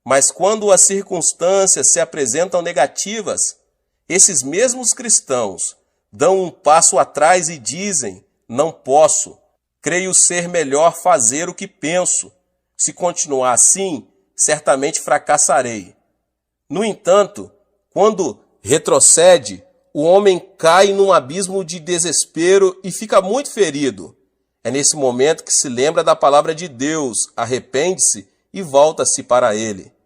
Mas quando as circunstâncias se apresentam negativas, esses mesmos cristãos dão um passo atrás e dizem: não posso, creio ser melhor fazer o que penso. Se continuar assim, certamente fracassarei. No entanto, quando retrocede, o homem cai num abismo de desespero e fica muito ferido. É nesse momento que se lembra da palavra de Deus, arrepende-se e volta-se para ele.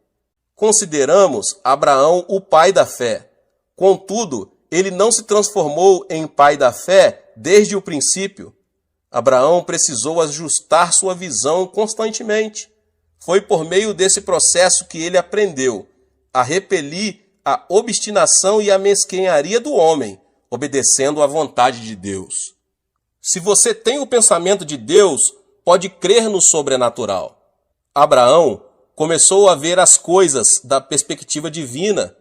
Consideramos Abraão o pai da fé. Contudo, ele não se transformou em pai da fé desde o princípio. Abraão precisou ajustar sua visão constantemente. Foi por meio desse processo que ele aprendeu a repelir a obstinação e a mesquinharia do homem, obedecendo à vontade de Deus. Se você tem o pensamento de Deus, pode crer no sobrenatural. Abraão começou a ver as coisas da perspectiva divina,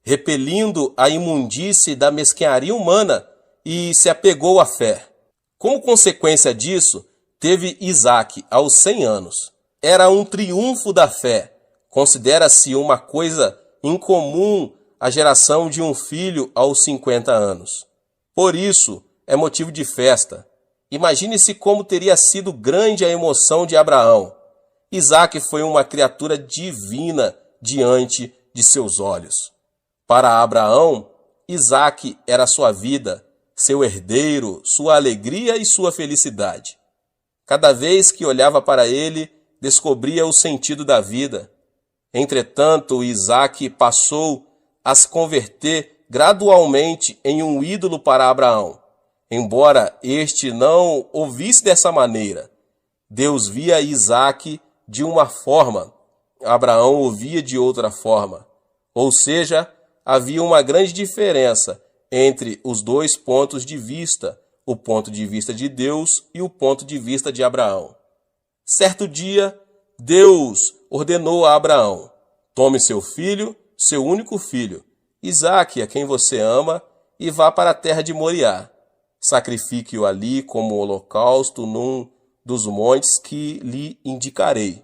repelindo a imundície da mesquinharia humana, e se apegou à fé. Como consequência disso, teve Isaque aos 100 anos. Era um triunfo da fé. Considera-se uma coisa incomum a geração de um filho aos 50 anos. Por isso, é motivo de festa. Imagine-se como teria sido grande a emoção de Abraão. Isaque foi uma criatura divina diante de seus olhos. Para Abraão, Isaque era sua vida, seu herdeiro, sua alegria e sua felicidade. Cada vez que olhava para ele, descobria o sentido da vida. Entretanto, Isaque passou a se converter gradualmente em um ídolo para Abraão. Embora este não o visse dessa maneira, Deus via Isaque de uma forma, Abraão o via de outra forma. Ou seja, havia uma grande diferença entre os dois pontos de vista, o ponto de vista de Deus e o ponto de vista de Abraão. Certo dia, Deus ordenou a Abraão: tome seu filho, seu único filho, Isaque, a quem você ama, e vá para a terra de Moriá. Sacrifique-o ali como holocausto num dos montes que lhe indicarei.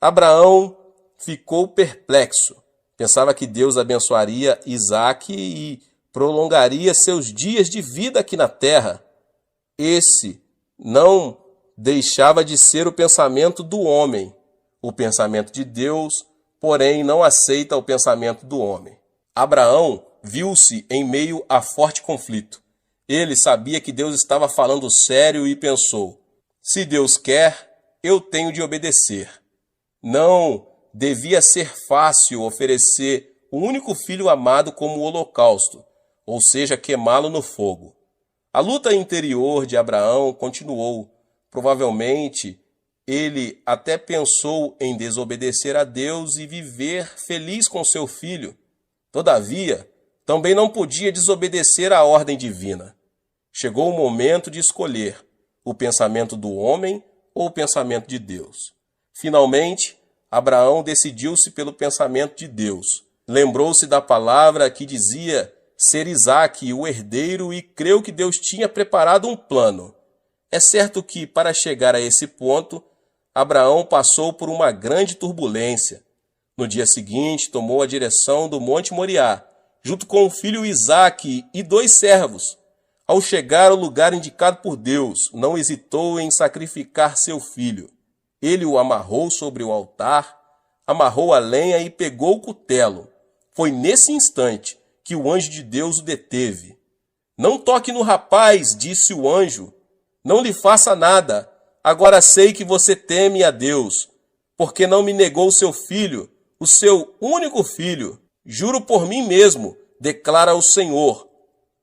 Abraão ficou perplexo. Pensava que Deus abençoaria Isaque e prolongaria seus dias de vida aqui na terra. Esse não deixava de ser o pensamento do homem. O pensamento de Deus, porém, não aceita o pensamento do homem. Abraão viu-se em meio a forte conflito. Ele sabia que Deus estava falando sério e pensou: se Deus quer, eu tenho de obedecer. Não devia ser fácil oferecer o único filho amado como holocausto, ou seja, queimá-lo no fogo. A luta interior de Abraão continuou. Provavelmente, ele até pensou em desobedecer a Deus e viver feliz com seu filho. Todavia, também não podia desobedecer à ordem divina. Chegou o momento de escolher o pensamento do homem ou o pensamento de Deus. Finalmente, Abraão decidiu-se pelo pensamento de Deus. Lembrou-se da palavra que dizia ser Isaque o herdeiro e creu que Deus tinha preparado um plano. É certo que, para chegar a esse ponto, Abraão passou por uma grande turbulência. No dia seguinte, tomou a direção do Monte Moriá, junto com o filho Isaque e 2 servos. Ao chegar ao lugar indicado por Deus, não hesitou em sacrificar seu filho. Ele o amarrou sobre o altar, amarrou a lenha e pegou o cutelo. Foi nesse instante que o anjo de Deus o deteve. Não toque no rapaz, disse o anjo. Não lhe faça nada. Agora sei que você teme a Deus, porque não me negou seu filho, o seu único filho. Juro por mim mesmo, declara o Senhor,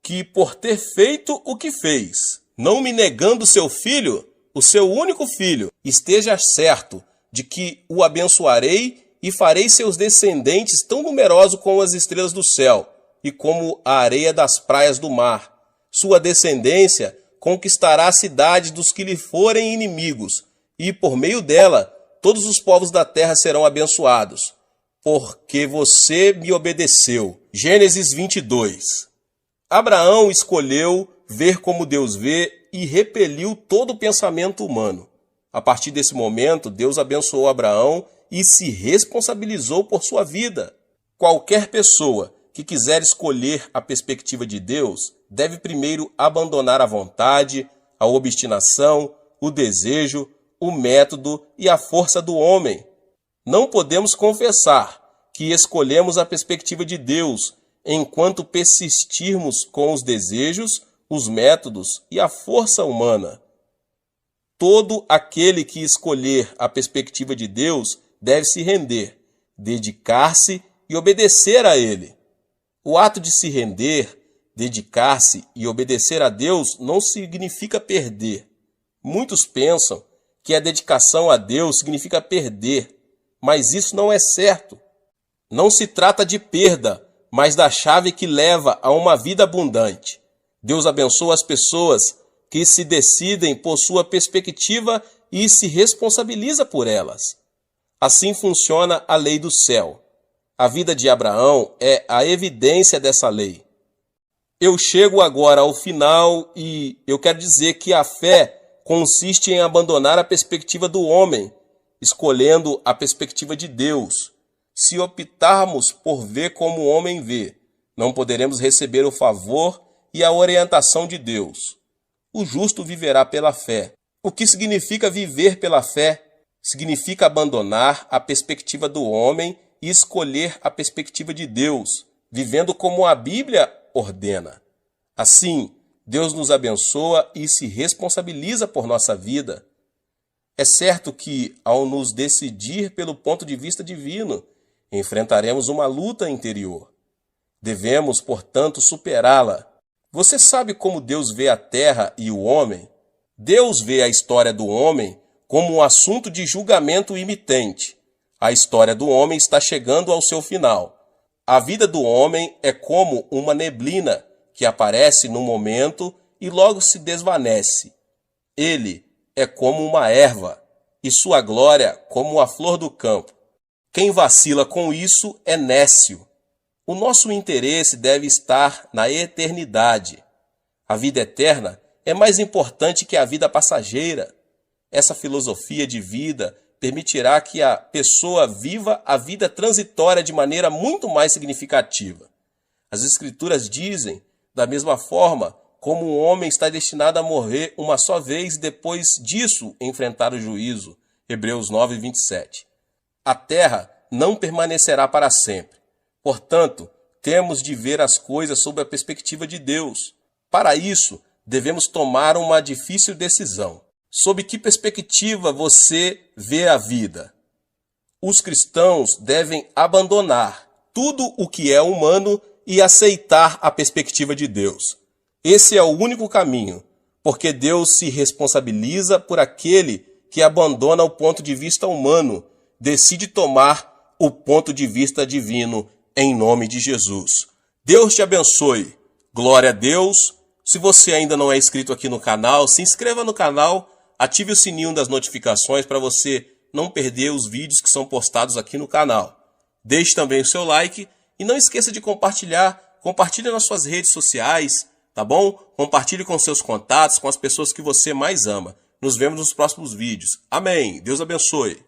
que por ter feito o que fez, não me negando seu filho, o seu único filho, esteja certo de que o abençoarei e farei seus descendentes tão numerosos como as estrelas do céu e como a areia das praias do mar. Sua descendência conquistará a cidade dos que lhe forem inimigos, e por meio dela todos os povos da terra serão abençoados, porque você me obedeceu. Gênesis 22. Abraão escolheu ver como Deus vê e repeliu todo o pensamento humano. A partir desse momento, Deus abençoou Abraão e se responsabilizou por sua vida. Qualquer pessoa que quiser escolher a perspectiva de Deus deve primeiro abandonar a vontade, a obstinação, o desejo, o método e a força do homem. Não podemos confessar que escolhemos a perspectiva de Deus enquanto persistirmos com os desejos, os métodos e a força humana. Todo aquele que escolher a perspectiva de Deus deve se render, dedicar-se e obedecer a Ele. O ato de se render, dedicar-se e obedecer a Deus não significa perder. Muitos pensam que a dedicação a Deus significa perder, mas isso não é certo. Não se trata de perda, mas da chave que leva a uma vida abundante. Deus abençoa as pessoas que se decidem por sua perspectiva e se responsabiliza por elas. Assim funciona a lei do céu. A vida de Abraão é a evidência dessa lei. Eu chego agora ao final e eu quero dizer que a fé consiste em abandonar a perspectiva do homem, escolhendo a perspectiva de Deus. Se optarmos por ver como o homem vê, não poderemos receber o favor e a orientação de Deus. O justo viverá pela fé. O que significa viver pela fé? Significa abandonar a perspectiva do homem e escolher a perspectiva de Deus, vivendo como a Bíblia ordena. Assim, Deus nos abençoa e se responsabiliza por nossa vida. É certo que, ao nos decidir pelo ponto de vista divino, enfrentaremos uma luta interior. Devemos, portanto, superá-la. Você sabe como Deus vê a terra e o homem? Deus vê a história do homem como um assunto de julgamento imitente. A história do homem está chegando ao seu final. A vida do homem é como uma neblina que aparece num momento e logo se desvanece. Ele é como uma erva e sua glória como a flor do campo. Quem vacila com isso é nécio. O nosso interesse deve estar na eternidade. A vida eterna é mais importante que a vida passageira. Essa filosofia de vida permitirá que a pessoa viva a vida transitória de maneira muito mais significativa. As Escrituras dizem, da mesma forma, como um homem está destinado a morrer uma só vez e depois disso enfrentar o juízo. Hebreus 9, 27. A terra não permanecerá para sempre. Portanto, temos de ver as coisas sob a perspectiva de Deus. Para isso, devemos tomar uma difícil decisão. Sob que perspectiva você vê a vida? Os cristãos devem abandonar tudo o que é humano e aceitar a perspectiva de Deus. Esse é o único caminho, porque Deus se responsabiliza por aquele que abandona o ponto de vista humano, decide tomar o ponto de vista divino em nome de Jesus. Deus te abençoe. Glória a Deus. Se você ainda não é inscrito aqui no canal, se inscreva no canal, ative o sininho das notificações para você não perder os vídeos que são postados aqui no canal. Deixe também o seu like e não esqueça de compartilhar. Compartilhe nas suas redes sociais, tá bom? Compartilhe com seus contatos, com as pessoas que você mais ama. Nos vemos nos próximos vídeos. Amém. Deus abençoe.